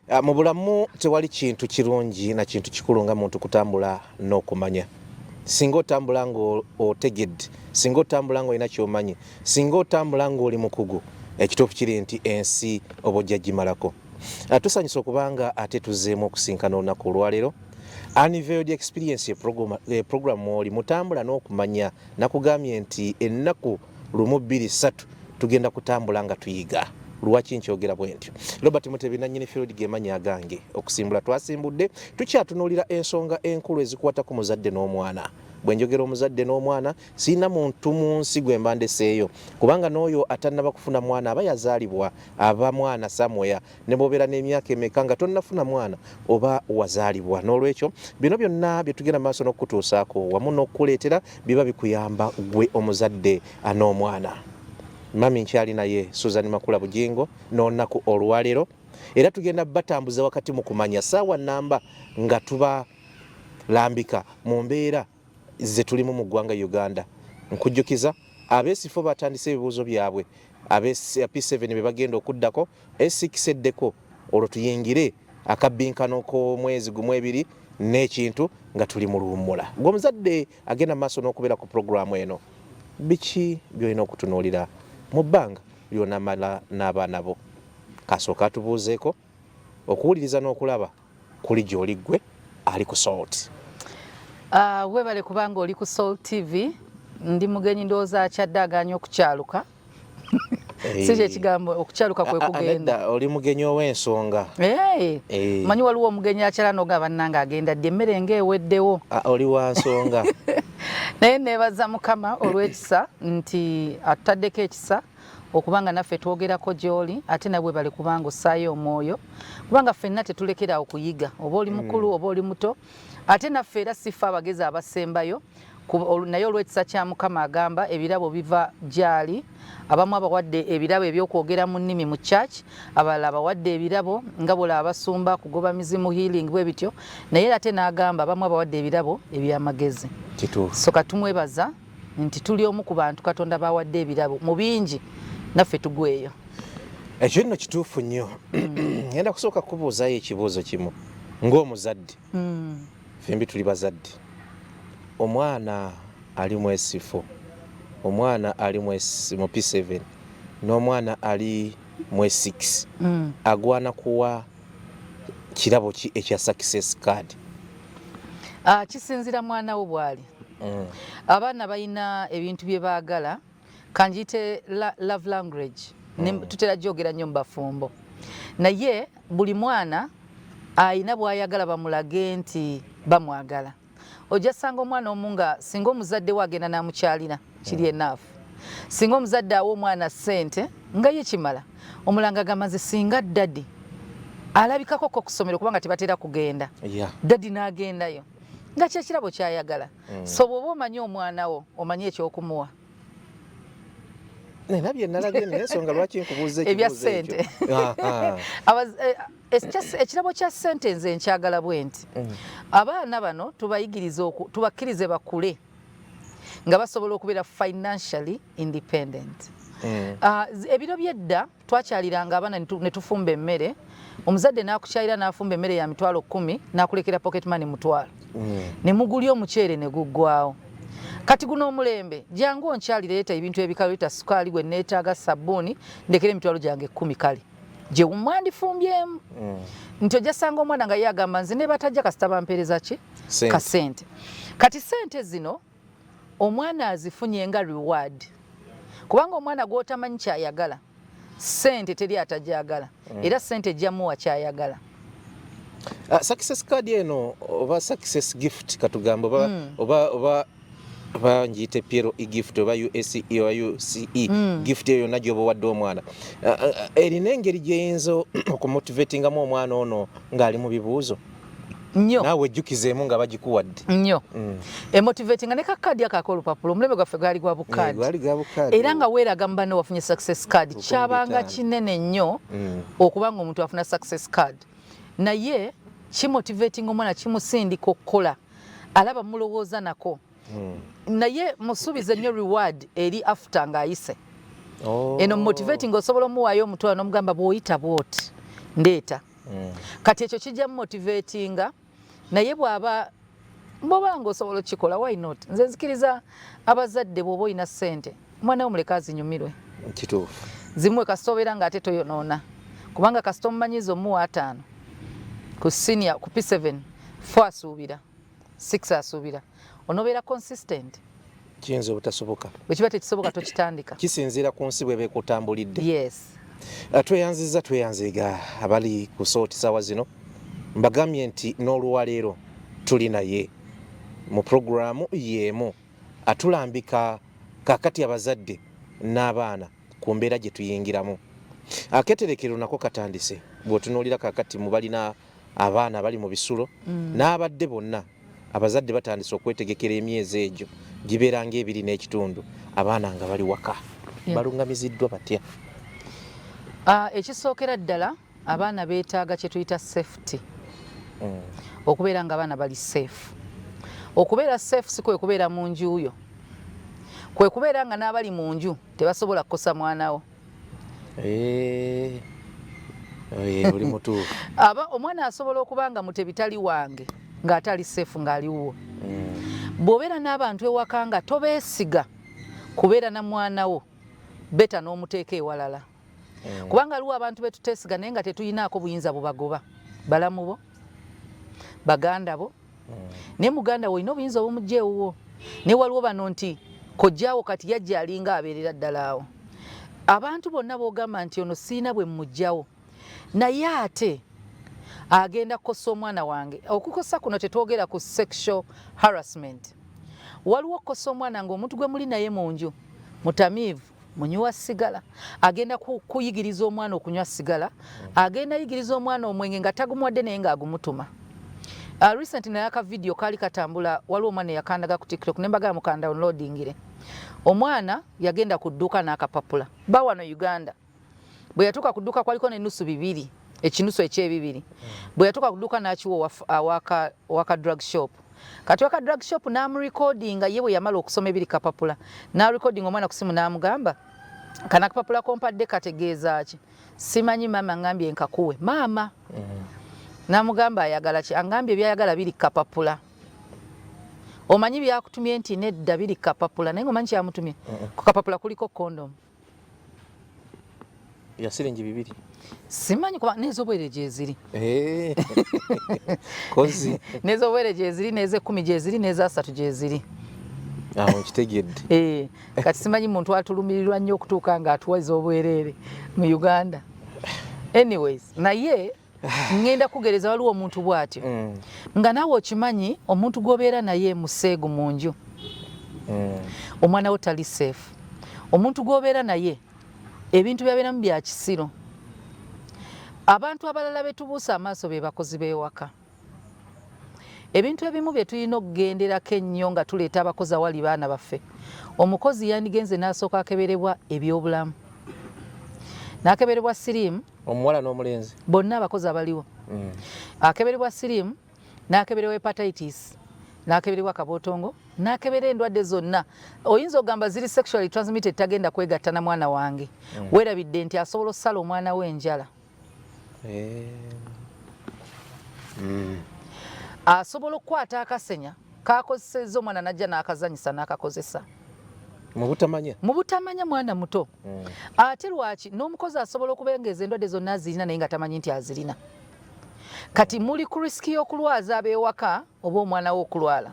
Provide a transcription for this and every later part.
Mu bulamu tewali kintu kirungi na kintu kikulu nga muntu kutambula n'okumanya. Singa otambula ng'otegedde, singa otambula ng'olina ky'omanyi, singa otambula ng'oli mukugu, ekituufu kiri nti ensi oba ojja gimalako. Tusanyusa okubanga ate tuzzeemu okusinkana olunaku olwaleero. Anniversary experience program oli mutambula n'okumanya nakugambye nti ennaku 1, 2, 3 tugenda kutambula nga tuyiga. Lwaki nkyogera bwe ntyo? Robert Mutebi nannyini field gemanya agange okusimbula twasimbudde tukyatunuulira ensonga enkulu ezikwata ku muzadde n'omwana. Bwe njogera omuzadde n'omwana sirina muntu mu nsi gwe mba ndeseeyo kubanga n'oyo atannaba kufuna mwana aba yazaalibwa aba mwana samweya ne bw'obeera n'emyaka emeka nga tonnafuna mwana oba wazaalibwa. N'olwekyo bino byonna bye tugenda maaso n'okutuusaako wamu n'okukuleetera biba bikuyamba gwe omuzadde n'omwana. Mami nkyali naye Suzan Makula Bujjingo n'olunaku olwaleero era tugenda batambuza wakati mu kumanya ssaawa nnamba nga tuba lambika mu mbeera ze tulimu mu ggwanga Uganda. Nkujjukiza abeesifo batandise ebibuuzo byabwe, P7 be bagenda okuddako, S6 eddeko olwo tuyingire akabbinkano k'omwezi gumu 2 n'ekintu nga tuli mu luwummula. Gw'omuzadde agenda maaso n'okubeera ku puroguramu eno, biki by'olina okutunuulira mu bbanga ly'onamala n'abaana bo? Kasooka atubuuzeeko okuwuliriza n'okulaba kuli gy'oli ggwe ali ku Salt. Webale kubanga oli ku Salt TV, ndi mugenyi ndowooza akyaddaaganya okukyaluka. Si kye kigambo okukyaluka kwe kugenda. Oli mugenyi ow'ensonga. Manyi waliwo omugenyi akyala n'ogamba bannange agenda ddi emmere ng'eweddewo. Oli wa nsonga. Naye neebaza Mukama olw'ekisa nti atutaddeko ekisa okubanga naffe twogerako gy'oli ate nabwe bale kubanga ossaayo omwoyo kubanga ffenna tetulekera okuyiga oba oli mukulu oba oli muto ate naffe era si ffe abagezi abasembayo naye olw'ekisa kya Mukama agamba ebirabo biva gy'ali. Abamu abawadde ebirabo ebyokwogera mu nnimi mu church, abalala abawadde ebirabo nga bw'olaba abasumba kugoba mizimu healing bwe bityo, naye ate n'agamba abamu abawadde ebirabo eby'amagezi. So katumwebaza nti tuli omu ku bantu Katonda bawadde ebirabo mu bingi naffe tugweyo. Ekyo nno kituufu nnyo. Ngenda kusooka kubuuzayo ekibuuzo kimu ng'omuzadde. Fembi tuli bazadde. Omwana ali mwesifo, omwana ali mu P7 n'omwana ali mu 6 agwana kuwa kirabo ki ekya success card? Kisinzira mwana wo bw'ali. Abaana balina ebintu bye baagala kanjite love language. Tutera gyogera nnyo mu bafumbo. Naye buli mwana ayina bw'ayagala bamulage nti bamwagala. Ojja sanga omwana omu nga singa omuzadde we agenda n'amukyalira kiri enough. Singa omuzadde awa omwana ssente nga ye kimala. Omulanga agamba singa daddy alabikako ku ssomero kubanga tebatera kugenda. Daddy n'agendayo. Nga kyekirabo kyayagala. So bw'oba omanyi omwana wo omanyi ekyokumuwa. Nabye nalagenda ensonga lwaki nkubuuza ebya ssente. Ekirabo kya ssente nze nkyagala bwe nti abaana bano tubakkirize bakule nga basobola okubeera financially independent. Ebiro byedda twakyaliranga abaana ne tufumba emmere, omuzadde n'akukyalira n'afumba emmere ya mitwalo 10 n'akulekera pocket money mutwalo. Ne mugulya omuceere ne guggwawo. Kati guno omulembe jangu onkyalira leeta ebintu ebikalu leeta sukaali gwe neetaaga sabbuuni ndekera emitwalo gyange 10 kale gye mwandifumbyemu. Nti ojja sanga omwana nga ye agamba nze ne batajja kasita bampeereza ki ka ssente. Kati ssente zino omwana azifunye nga reward kubanga omwana gw'otamanyi kyayagala ssente teri atajagala era ssente ejjamuwa kyayagala. Success card eno oba success gift katugamba oba banjite Piero gift oba USE oba UCE gift eyo nagyo obawadde omwana erina engeri gyeyinza okumotivatingamu omwana ono ng'ali mu bibuuzo nnyo naawe ejjukizeemu nga bagikuwadde nnyo emotivatinga ne kakadi akako olupapula omulembe gwaffe gwali gwa bukadi era nga weeraga mu banne wafunye success card kyabanga kinene nnyo okubanga omuntu afuna success card naye kimotivatinga omwana kimusindika okukola alaba mulowooza nako naye musubize nnyo reward eri after ng'ayise. Eno motivating osobola omuwaayo omutwalo n'omugamba bw'oyita bw'oti ndeeta kati ekyo kijja motivatinga naye bw'aba ng'osobola okikola why not nze nzikiriza abazadde bw'oba olina ssente omwana wo muleka azinyumirwe kituufu zimuwe kasita obeera ng'ate toyonoona kubanga kasita omumanyiiza omuwa 5 ku senior ku P7 4 asuubira 6 asuubira onobeera consistent kiyinza obutasoboka bwe kiba tekisoboka tokitandika kisinziira ku nsi bw'eba ekutambulidde. yes tweyanziga abali ku sooti sawa zino mbagambye nti n'olwaleero tuli naye mu puroguramu y'emu atulambika kakati abazadde n'abaana ku mbeera gye tuyingiramu. Aketerekero nako katandise bw'otunuulira kakati mu balina abaana bali mu bisulo n'abadde bonna abazadde batandise okwetegekera emyezi egyo gibeera ng'ebiri n'ekitundu abaana nga bali waka balungamiziddwa batya? Ekisookera ddala abaana beetaaga kye tuyita safety okubeera nga abaana bali safe. Okubeera safe si kwe kubeera mu njuyo, kwe kubeera nga n'abali mu nju tebasobola kukosa mwana wo. Oli mutuufu. Omwana asobola okuba nga mutebi tali wange ng'atali safe ng'aliwo. Bw'obeera n'abantu ewaka nga tobeesiga kubeera na mwana wo beta n'omuteeka ewalala. Kubanga aliwo abantu be tuteesiga naye nga tetuyinaako buyinza bubagoba. Balamu bo, baganda bo, naye muganda wo olina obuyinza obumuggyeewo. Naye waliwo bano nti kojjaawo kati yajja alinga abeerera ddala awo. Abantu bonna boogamba nti ono siina bwe mmuggyawo naye ate agenda kukosa omwana wange. Okukosa kuno tetwogera ku sexual harassment. Waliwo okukosa omwana ng'omuntu gwe muli naye mu nju mutamiivu munywa sigala, agenda kuyigiriza omwana okunywa sigala, agenda yigiriza omwana omwenge nga tagumuwadde naye ng'agumutuma. Recent naye aka video kaali katambula, waliwo omwana yakandaga ku TikTok ne mbagala mukanda downloadingire. Omwana yagenda ku dduuka n'akapapula ba wano Uganda. Bwe yatuuka ku dduuka kwaliko n'ennusu 2, ekinusu eky'ebibiri. Bwe yatuuka ku dduuka n'akiwa waka drug shop. Kati waka drug shop n'amurecordinga ye bwe yamala okusoma ebiri kapapula. N'arecordinga omwana ku simu n'amugamba kana kapapula kompadde kategeeza ki? Simanyi mama ngambye nkakuwe. Maama. N'amugamba ayagala ki? Angambye byayagala biri kapapula. Omanyi byakutumye nti nedda biri kapapula naye omanyi kyamutumye? Ku kapapula kuliko condom. Ya siringi 2. Simanyi kuba n'ez'obwere gye ziri. Kozi. N'ez'obwere gye ziri, n'ez'e10 gye ziri, n'eza3 gye ziri. Awo nkitegedde. Kati simanyi muntu atulumirirwa nnyo okutuuka ng'atuwa ez'obwereere mu Uganda. Anyways, naye ngenda kugereza waliwo omuntu bw'atyo nga naawe okimanyi omuntu gw'obeera naye museegu mu nju omwana wo tali safe. Omuntu gw'obeera naye ebintu byabeeramu bya kisiro. Abantu abalala betubuusa amaaso be bakozi b'ewaka. Ebintu ebimu bye tulina okugenderako ennyo nga tuleeta abakozi awali baana baffe. Omukozi yandigenze n'asooka akeberebwa ebyobulamu, n'akeberebwa siriimu. Omuwala n'omulenzi bonna abakozi abaliwo. Akeberebwa siriimu, n'akeberebwa hepatitis, n'akeberebwa kabootongo, n'akeberera endwadde zonna. Oyinza ogamba ziri sexually transmitted tagenda kwegatta na mwana wange. Weerabidde nti asobola ossala omwana we enjala. Asobola okukwata akasenya kakozesezza omwana najja n'akazanyisa n'akakozesa. Mu butamanya mwana muto. Ate lwaki n'omukozi asobola okubengeeza endwadde zonna azirina naye nga tamanyi nti azirina. Kati muli ku risiki y'okulwaza ab'ewaka oba omwana we okulwala.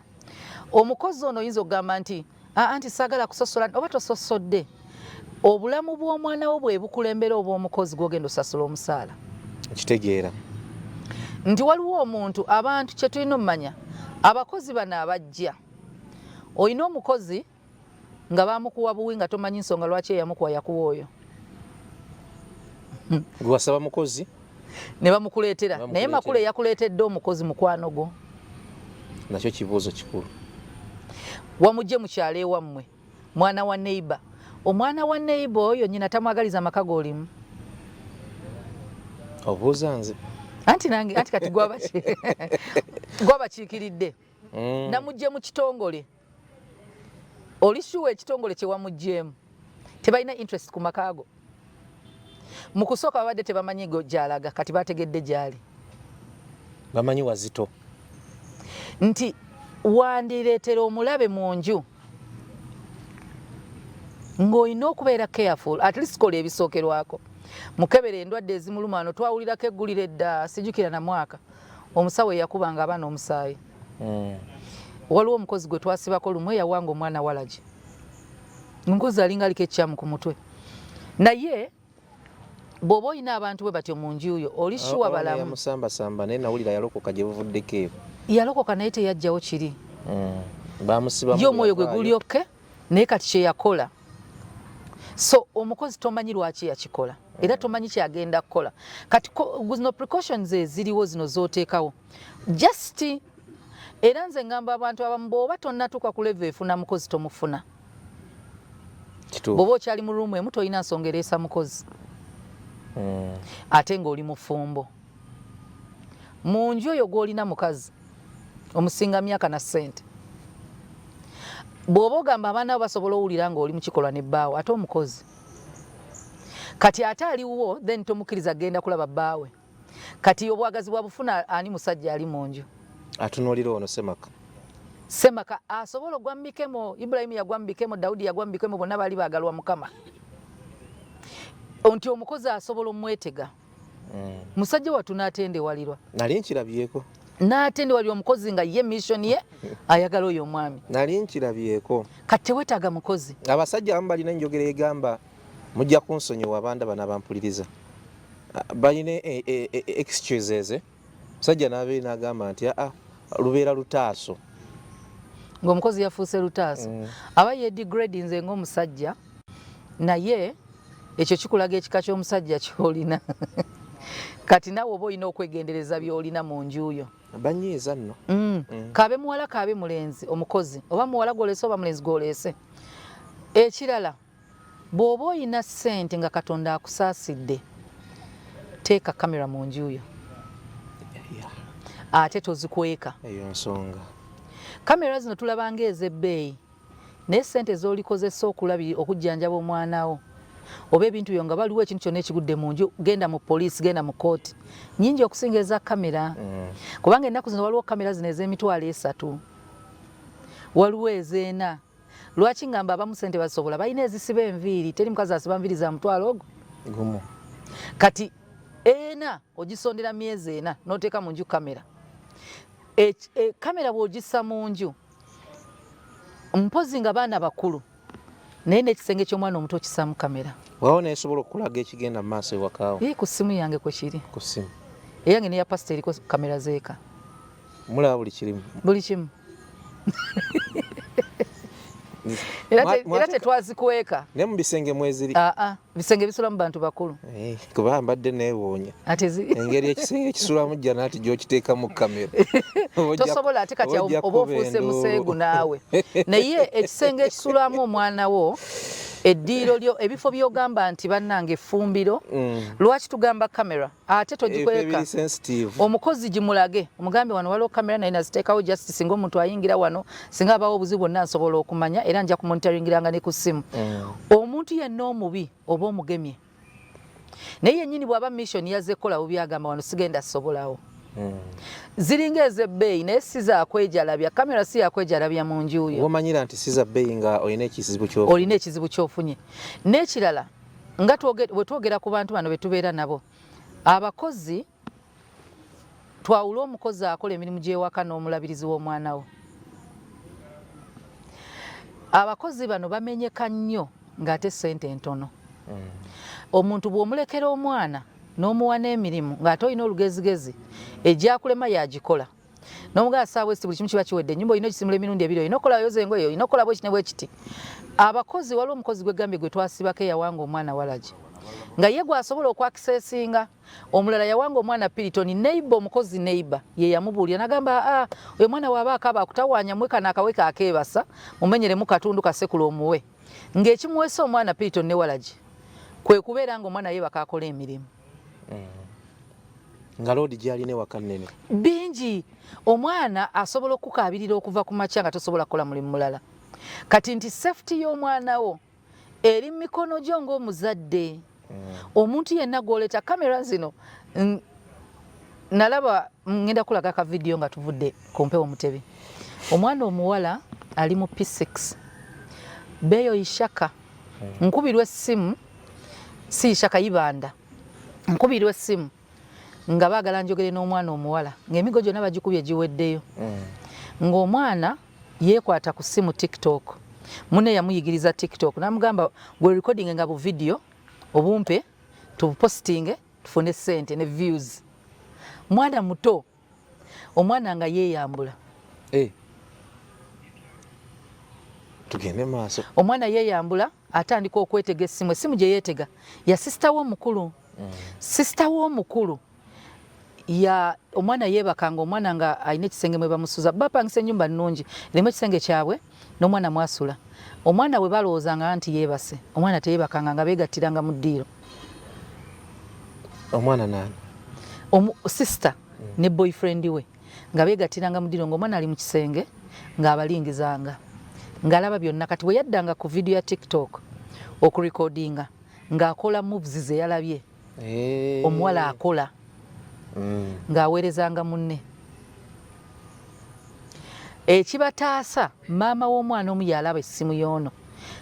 Omukozi ono oyinza okugamba nti anti saagala kusosola oba tososodde. Obulamu bw'omwana wo bwe bukulembera oba omukozi gw'ogenda osasula omusaala. Kitegeera nti waliwo omuntu abantu kye tulina omumanya abakozi bano abajja. Olina omukozi nga bamukuwa buwi nga tomanyi nsonga lwaki eyamukuwa yakuwa oyo. Gwasaba mukozi ne bamukuleetera naye Makula yakuleetedde omukozi mukwano gwo. Nakyo kibuuzo kikulu. Wamugye mu kyalo ewammwe mwana wa neighbor. Omwana wa neighbor oyo nnyina tamwagaliza maka g'olimu. Obuuza nze anti kati gwabakiikiridde. Namugye mu kitongole. Olishuwa ekitongole kye wamuggyemu tebalina interest ku makaago. mu kusooka babadde tebamanyi gy'alaga kati bategedde gy'ali bamanyi Wazito nti wandireetera omulabe mu nju ng'olina okubeera careful at least kola ebisookerwako mukebera endwadde ezimuluma ano twawulirako eggulire edda sijjukira na mwaka omusawo eyakubanga abaana omusaayi waliwo omukozi gwe twasibako lumwe yawanga omwana walagi omukozi alinga aliko ekyamu ku mutwe naye bw'oba olina abantu bwe batyo mu nju yo oli shuwa balamu yamusambasamba naye nawulira yalokoka gye buvuddeko eyo yalokoka naye teyajjawo kiri bamusibamu ye omwoyo gwe gulyokke naye kati kye yakola so omukozi tomanyi lwaki yakikola era tomanyi kyagenda kukola kati zino precautions eziriwo zino zooteekawo just era nze ngamba abantu abamu bw'oba tonnatuuka ku level efuna mukozi tomufuna bw'oba okyali mu ruumu emu tolina nsonga ereesa mukozi ate ng'oli mufumbo mu nju oyo gw'olina mukazi omusinga myaka na ssente bw'oba ogamba abaana bo basobola owulira ng'oli mu kikolwa ne bbaawe ate omukozi kati ate aliwo then tomukkiriza genda kulaba bbaawe kati obwagazi bwa bufuna ani musajja ali mu nju atunuulira ono semaka asobola ogwa mubikemo Ibulayimu yagwa mubikemo Dawudi yagwa mubikemo bonna baali baagalwa Mukama nti omukozi asobola omwetega musajja wattu n'atendewalirwa nali nkirabyeko n'atendewalirwa omukozi nga ye mission ye ayagala oyo omwami nali nkirabyeko kati tewetaaga mukozi abasajja abamu balina enjogera egamba mujja kunsonyiwa abanda bana bampuliriza balina excuses musajja n'abeeri n'agamba nti lubeera lutaaso ng'omukozi yafuuse lutaaso aba yedegrade nze ng'omusajja naye ekyo kikulaga ekika ky'omusajja ky'olina kati naawe oba olina okwegendereza by'olina mu nju yo banyiiza nno kaabe muwala kaabe mulenzi omukozi oba muwala gw'oleese oba mulenzi gw'oleese ekirala bw'oba olina ssente nga Katonda akusaasidde teeka kamera mu nju yo ate tozikweka eyo nsonga kamera zino tulabanga ez'ebbeeyi naye ssente z'olikozesa okujjanjaba omwana wo oba ebintu byo nga baliwo ekintu kyonna ekigudde mu nju genda mu poliisi genda mu kooti nyingi okusinga eza kamera kubanga ennaku zino waliwo kamera zino ez'emitwalo 3 waliwo ez'ena lwaki ngamba abamu ssente basobola balina ezisiba enviiri teri mukazi asiba nviiri za mutwalo ogwo gumu kati ena ogisondera myezi 4 n'oteeka mu nju kamera kamera bw'ogissa mu nju mpozi nga baana bakulu naye n'ekisenge ky'omwana omuto okissaamu kamera wawo naye sobola okulaga ekigenda mu maaso ewakaawo ku ssimu yange kwe kiri ku ssimu eyange neya pasita eriko kamera zeeka mulaba buli kirimu buli kimu era tetwazikweka naye mu bisenge mweziri bisenge bisulamu bantu bakulu kuba mbadde neewoonya engeri ekisenge ekisulamu jja naati gy'okiteekamu kamera tosobola ate kati oba ofuuse museegu naawe naye ekisenge ekisulamu omwana wo eddiiro lyo ebifo by'ogamba nti bannange effumbiro lwaki tugamba kamera ate togikweka omukozi gimulage omugambe wano waliwo kamera naye naziteekawo just singa omuntu ayingira wano singa abawo obuzibu bwonna nsobola okumanya era nja kumonitoringiranga ne ku ssimu omuntu yenna omubi oba omugemye naye yennyini bw'aba mission yazzekola bubyagamba wano sigenda sobolawo ziringa ez'ebbeeyi naye si zakwejalabya kamera si yakwejalabya mu nju yo omanyira nti si za bbeeyi nga olina ekizibu ky'ofunye n'ekirala nga bwe twogera ku bantu bano be tubeera nabo abakozi twawula omukozi akola emirimu gy'ewaka n'omulabirizi w'omwana we abakozi bano bamenyeka nnyo ng'ate ssente ntono omuntu bw'omulekera omwana n'omuwa n'emirimu ng'ate olina olugezigezi egyakulema yagikola n'omugala saawa esi buli kimu kiba kiwedde ennyumba olina ogisimula emirundi 2 olina okukola yoza engoye olina okukola bwekiti ne bwekiti abakozi waliwo omukozi gwegambye gwe twasibako eyawanga omwana walagi nga ye gwasobola okwakisesinga omulala yawanga omwana Piriton neighbor omukozi neighbor ye yamubuulira nagamba oyo mwana waaba akaba akutawaanya mwekana akaweka akeebasa mumenyeremu katundu kasekula omuwe ng'ekimuweesa omwana Piriton ne walagi kwe kubeera nga omwana ye bakakola emirimu nga loodi gy'alina ewaka nnene bingi omwana asobola okukaabirira okuva ku makya nga tosobola kukola mulimu mulala kati nti safety y'omwana wo eri mu mikono gyo ng'omuzadde omuntu yenna gwoleta kamera zino nalaba ngenda kulaga ka video nga tuvudde ku mpewo Mutebi omwana omuwala ali mu P6 beyo ishaka nkubirwa essimu si ishaka yibanda nkubirwa essimu nga baagala njogere n'omwana omuwala ng'emigo gyonna bagikubye giweddeyo ng'omwana yeekwata ku ssimu TikTok munne yamuyigiriza TikTok namugamba gwe recording nga bu video obumpe tupostinge tufune sente ne views mwana muto omwana nga yeeyambula tugende maaso omwana yeeyambula atandika okwetega essimu gye yeetega ya sister w'omukulu sister w'omukulu ya omwana yeebakanga omwana nga alina ekisenge mwe bamusuza bapangisa ennyumba nnungi erimu ekisenge kyabwe n'omwana mwasula omwana bwe balowoozanga nti yeebase omwana teyeebakanga nga beegattiranga mu ddiiro omwana nani sister ne boyfriend we nga beegattiranga mu ddiiro ng'omwana ali mu kisenge ng'abalingizanga ng'alaba byonna kati bwe yaddanga ku video ya TikTok okurekodinga ng'akola moves ze yalabye omuwala akola ng'aweerezanga munne ekibataasa maama w'omwana omu yalaba essimu y'ono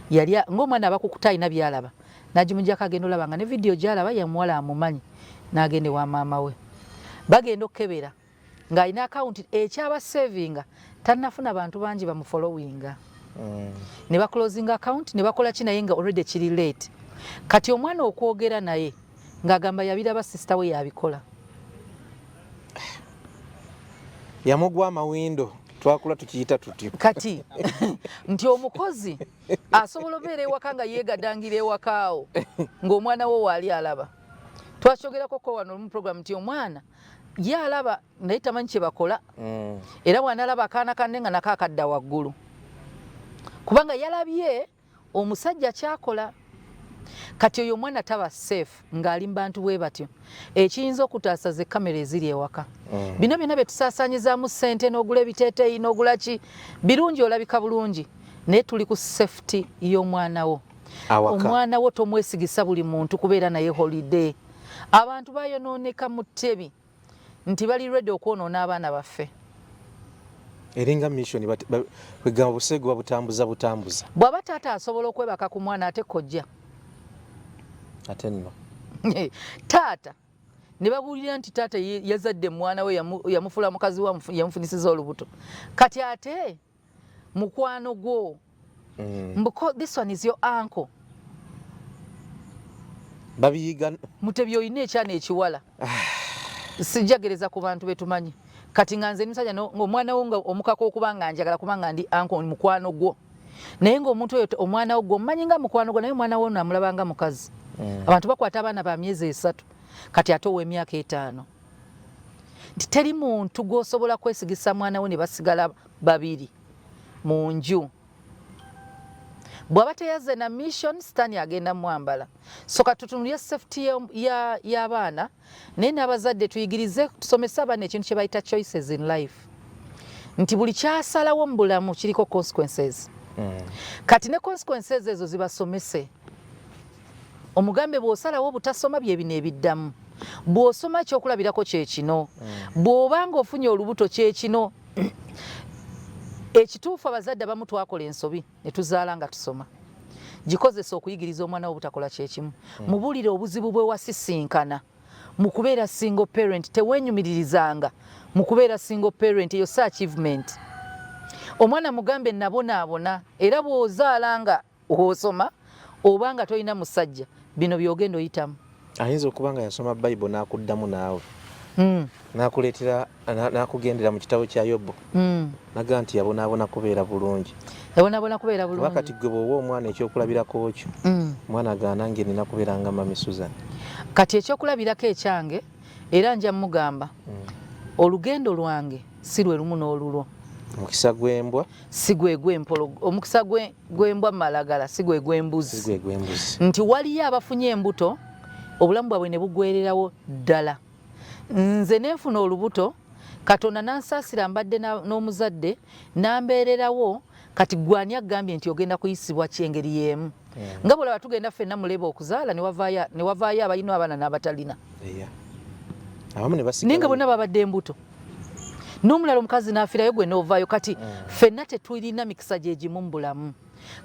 yali ng'omwana abakukuta alina byalaba n'agimugyako agenda olaba nga ne vidiyo gy'alaba ya muwala amumanyi n'agenda ewa maama we bagenda okkebera ng'alina akawunti ekyaba savinga tannafuna bantu bangi bamufolowinga ne baklozinga account ne bakola ki naye nga already kiri late kati omwana okwogera naye ng'agamba yabiraba sister we yabikola yamugwa amawindo twakula tukiyita tutyo kati nti omukozi asobola obeera ewaka nga yeegadangira ewakaawo ng'omwana wo waali alaba twakyogerako wano mu program nti omwana ye alaba naye tamanyi kye bakola era bw'anaalaba akaana kanne nga nako akadda waggulu kubanga yalabye omusajja kyakola kati oyo omwana taba safe ng'ali mu bantu bwe batyo ekiyinza okutaasa ze kamera eziri ewaka bino byonna bye tusaasaanyizaamu ssente n'ogula ebiteeteeyi n'ogula ki birungi olabika bulungi naye tuli ku safety y'omwana wo omwana wo tomwesigisa buli muntu kubeera naye holiday abantu bayonooneka mu ttebi nti bali ready okwonoona abaana baffe eringa mission bwegamba busego babutambuza bw'aba taata asobola okwebaka ku mwana ate kojja ate nno taata ne babuulira nti taata yazadde mwana we yamufula mukazi we yamufunisiza olubuto kati ate mukwano gwo this one is your uncle babiyiga Mutebi olina ekyana ekiwala sijjagereza ku bantu betumanyi kati nga nze musajja ng'omwana wo nga omukako okuba nga njagala kubanga ndi uncle mukwano gwo naye ng'omuntu oyo omwana wo gwo omumanyi nga mukwano gwo naye omwana wo namulaba nga mukazi abantu bakwata abaana ba myezi 3 kati ate ow'emyaka 5 nti teri muntu gw'osobola kwesigisa mwana wo ne basigala babiri mu nju bw'aba teyazze na mission sitaani agenda mwambala so katutunulye safety y'abaana naye n'abazadde tuyigirize tusomese abaana ekintu kye bayita choices in life nti buli kyasalawo mu bulamu kiriko consequences kati ne consequences ezo zibasomese omugambe bw'osalawo butasoma bye bino ebiddamu bw'osoma ekyokulabirako kye kino bw'obanga ofunye olubuto kye kino ekituufu abazadde abamu twakola ensobi ne tuzaala nga tusoma gikozesa okuyigiriza omwana wo butakola kyekimu mubuulire obuzibu bwe wasisinkana mu kubeera single parent teweenyumiririzanga mu kubeera single parent eyo si achievement omwana mugambe nabonaabona era bw'ozaala nga osoma obanga tolina musajja bino byogenda oyitamu ayinza okuba nga yasoma bayibuli n'akuddamu naawe nakuleetera nakugendera mu kitabo kya Yobu naga nti yabonaabona kubeera bulungi wakati gwe bw'owa omwana ekyokulabirako kyo omwana agaana nge nina kubeera nga mami Susan kati ekyokulabirako ekyange era nja mugamba olugendo lwange si lwe lumu n'olulwo omukisa gw'embwa si gwe gw'empolo omukisa gw'embwa malagala si gwe gw'embuzi nti waliyo abafunye embuto obulamu bwabwe ne bugwererawo ddala nze nenfuna olubuto Katonda nansaasira mbadde n'omuzadde nambeererawo kati gwani agambye nti ogenda kuyisibwa kyengeri yemu nga bwolaba tugenda ffenna muleba okuzaala ne wavaayo abalina abaana n'abatalina naye nga bonna babadde embuto n'omulala omukazi n'afiirayo gwe n'ovaayo kati ffenna tetulina mikisa gye gimu mu bulamu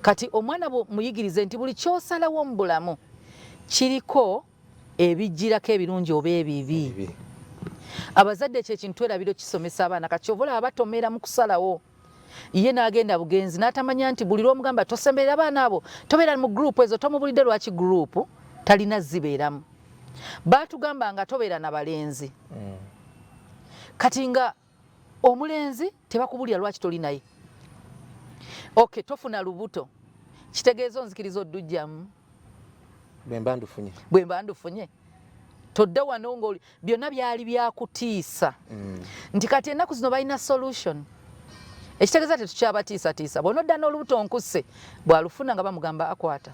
kati omwana muyigirize nti buli kyosalawo mu bulamu kiriko ebijjirako ebirungi oba ebibi abazadde ekyo ekintu twerabira okisomesa abaana kati kyova olaba batomera mu kusalawo ye n'agenda bugenzi n'atamanya nti buli lw'omugamba tosemberera abaana abo tobeera mu gurupu ezo tomubulidde lwaki gurupu talina zibeeramu baatugamba nga tobeera na balenzi kati nga omulenzi tebakubulira lwaki toli naye okay tofuna lubuto kitegeeza onzikiriza oddujjamu bwe mba ndufunye todda wano ng'oli byonna byali byakutiisa nti kati ennaku zino balina solution ekitegeeza tetukyabatiisatiisa bw'onodda n'olubuto nkusse bw'alufuna nga bamugamba akwata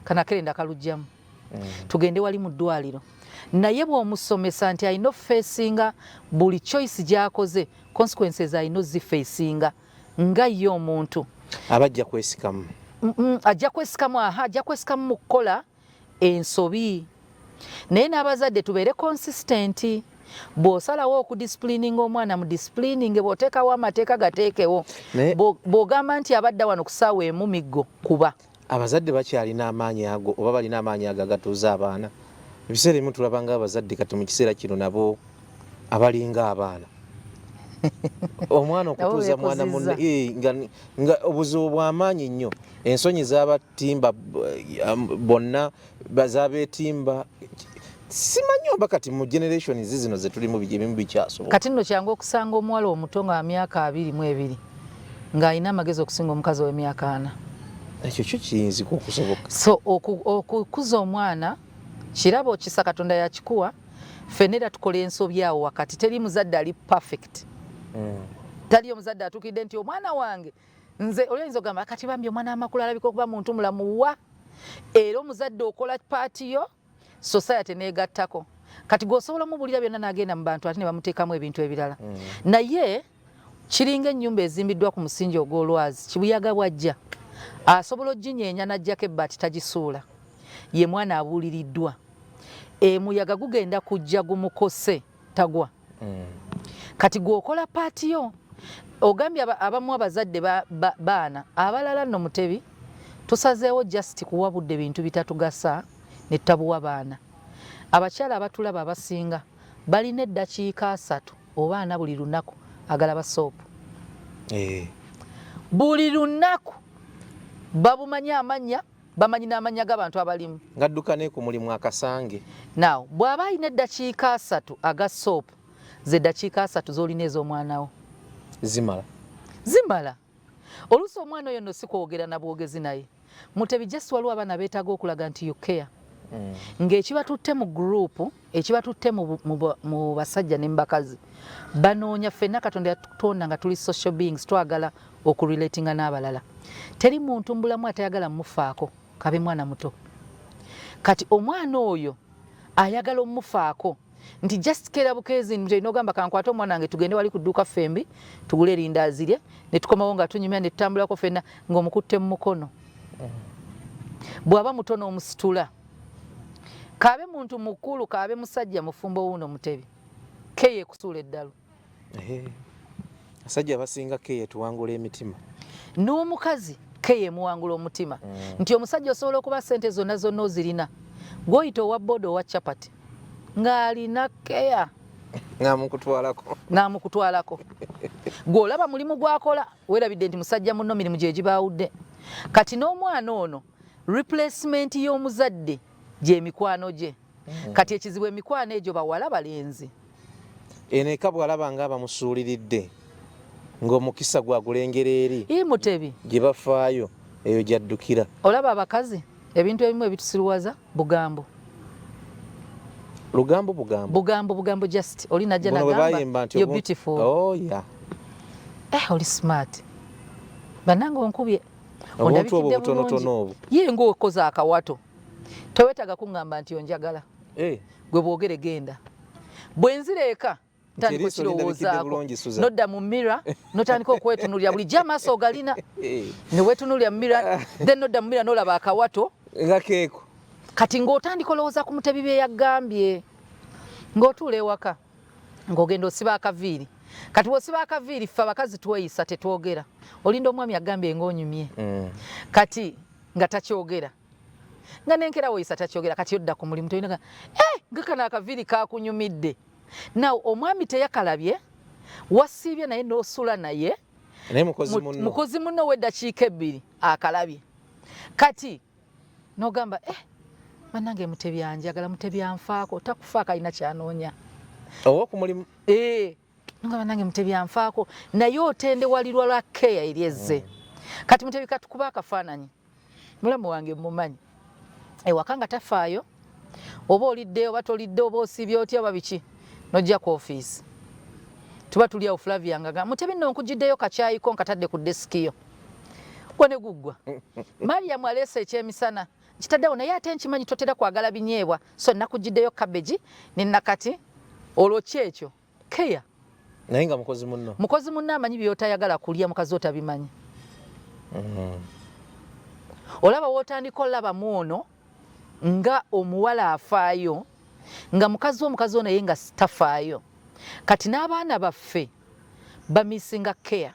kanakerenda kalugjamu tugende wali mu ddwaliro naye bw'omusomesa nti alina ofeesinga buli choice gy'akoze consequences alina ozifeesinga nga ye omuntu abajja kwesikamu ajja kwesikamu mu kukola ensobi naye n'abazadde tubeere consistent bw'osalawo okudisipulininga omwana mu disciplininge bw'oteekawo amateeka gateekewo bw'ogamba nti abadda wano ku ssaawa emu miggo kuba abazadde bakyalina amaanyi ago oba balina amaanyi ago agatuuza abaana ebiseera ebimu tulabanga abazadde kati mu kiseera kino nabo abalinga abaana omwana okutuuza mwana munne nga obuzibu bw'amaanyi nnyo ensonyi z'abatimba bonna zabeetimba simanyi oba kati mu generation zino zetulimu ebimu bikyasobola kati nno kyangu okusanga omuwala omuto nga myaka 22 ng'alina amagezi okusinga omukazi w'emyaka 4 ekyo kyo kiyinzika okusoboka so okukuza omwana kirabo okisa Katonda yakikuwa ffenna era tukola ensobi awo wakati teri muzadde ali perfect tali omuzadde atukidde nti omwana wange nze oyinza ogamba kati bambi omwana amakulu alabika okuba muntu mulamu wa era omuzadde okola paati yo society negattako kati gwosobola omubulira byonna n'agenda mu bantu ate ne bamuteekamu ebintu ebirala naye kiringa ennyumba ezimbiddwa ku musingi ogw'olwazi kibuyaga bwajja asobola oginyeenya n'ajjako ebbaati tagisuula ye mwana abuuliriddwa emuyaga gugenda kujja gumukose tagwa kati gwokola paati yo ogambye abamu abazadde baana abalala nno mutebi tusazeewo just kuwa budde bintu bitatugasa ne tutabuwa baana abakyala abatulaba abasinga balina eddakiika 3 oba 4 buli lunaku agalaba soopu buli lunaku babumanyi amanya bamanyi n'amanya g'abantu abalimu ngadduka ne ku mulimu akasange naw bw'aba alina eddakiika 3 aga soopu ze ddakiika 3 z'olina ez'omwana wo zimala oluusi omwana oyo nno si kwogera na bwogezi naye mutebi just waliwo abaana beetaaga okulaga nti you care ng'ekibatutte mu gurupu ekibatutte mu basajja ne mu bakazi banoonya ffenna Katonda yatutonda nga tuli social beings twagala okurelatinga n'abalala teri muntu mbulamu atayagala mmufaako kabe mwana muto kati omwana oyo ayagala omufaako nti just kera bukezi nti ogamba kankwata omwana wange tugende wali ku dduuka ffembi tugule erindazi lye ne tukomawo nga tunyumya ne tutambulako ffenna ng'omukutte mu mukono bw'aba muto n'omusitula kabe muntu mukulu kabe musajja mufumbo wuno mutebi keye kusuula eddalu asajja abasinga keye tuwangula emitima n'omukazi keye muwangula omutima nti omusajja osobola okuba sente zonna zonna ozirina gw'oyita owa boda owa capati ng'alina keya ng'amukutwalako gw'olaba mulimu gwakola weerabidde nti musajja munno mirimu gye gibaawudde kati n'omwana ono replacement y'omuzadde gy'emikwano gye kati ekizibu emikwano egyo bawala balenzi eno eka bw'alaba nga bamusuuliridde ng'omukisa gwagulengera eri mutebi gye bafaayo eyo gyaddukira olaba abakazi ebintu ebimu ebitusiruwaza bugambo bugambo just oli najja nagamba you're beautiful oli smart bannange onkubye obuntu obwo butonotono obwo ye ng'okoze akawato tewetaga kuŋŋamba nti onjagala gwe bwogere genda bwe nzira eka tandika okirowoozaako nodda mu mirror notandika okwetunulira bulijjo amaaso ogalina ne weetunulira mu mirror then nodda mu mirror n'olaba akawato nga keeko kati ng'otandika olowooza ku Mutebi bye yagambye ng'otuula ewaka ng'ogenda osiba akaviiri kati bw'osiba akaviiri ffe abakazi tweyisa tetwogera olinda omwami agambye ng'onyumye kati nga takyogera nga nenkera woyisa takyogera kati yodda ku mulimu toyinaga nga kano akaviiri kakunyumidde naw omwami teyakalabye wasiibye naye n'osula naye mukozi munno w'eddakiika 2 akalabye kati n'ogamba bannange Mutebi anjagala Mutebi anfaako takufaako alina kyanoonya ow'okumulimu nga bannange Mutebi anfaako naye otendewalirwa lwa keya eryezze kati Mutebi katukuba akafaananyi mulamu wange mumanyi ewaka nga tafaayo oba olidde oba tolidde oba osiibye otya oba biki nojja ku ofiisi tuba tuli awo Flavia nga Mutebi nno nkugiddeyo kakyayiko nkatadde ku desikiyo gwe ne guggwa Mariam aleese ekyemisana kitaddewo naye ate nkimanyi totera kwagala binyeebwa so nakugiddeyo kabeji ne nakati olwo kyekyo keya naye nga mukozi munno amanyi by'otayagala kulya mukazi otabimanyi olaba w'otandika olabamu ono nga omuwala afaayo nga mukazi ono ye nga tafaayo kati n'abaana baffe bamisinga keya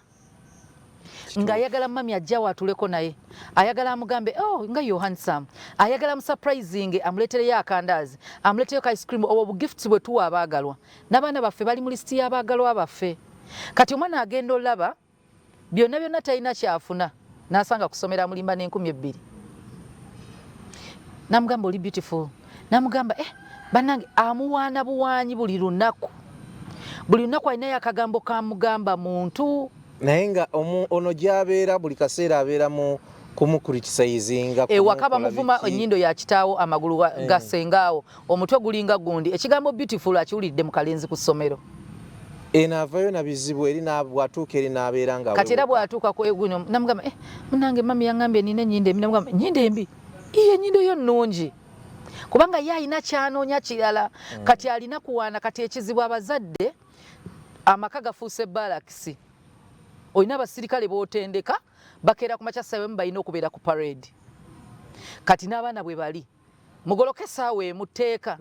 nga ayagala mami ajja watuleko naye ayagala amugambe nga yo handsome ayagala amusurprising amuletereyo akandaazi amuletereyo ka ice cream obwo bugifts bwe tuwa abaagalwa n'abaana baffe bali mu lisiti y'abaagalwa baffe kati omwana agenda olaba byonna talina kyafuna n'asanga kusomera mulimba n'2,000 namugamba oli beautiful namugamba bannange amuwaana buwaanyi buli lunaku alinayo akagambo kamugamba muntu naye nga ono gy'abeera buli kaseera abeera mu kumukuritisaizinga ewaka bamuvuma ennyindo ya kitaawo amagulu gasengaawo omutwe gulinga gundi ekigambo beautiful akiwulidde mu kalenzi ku ssomero enaavayo na bizibu eri bw'atuuka eri n'abeera nga kati era bw'atuuka ku eguno namugamba munange mami yangambye nina ennyindo embi namugamba ennyindo embi ennyindo yo nnungi kubanga ye alina kyanoonya kirala kati alina kuwaana kati ekizibu abazadde amaka gafuuse balakisi olina abasirikale bootendeka bakeera ku makya ssaawa emu balina okubeera ku parade kati n'abaana bwe bali mugoloka essaawa emu tteeka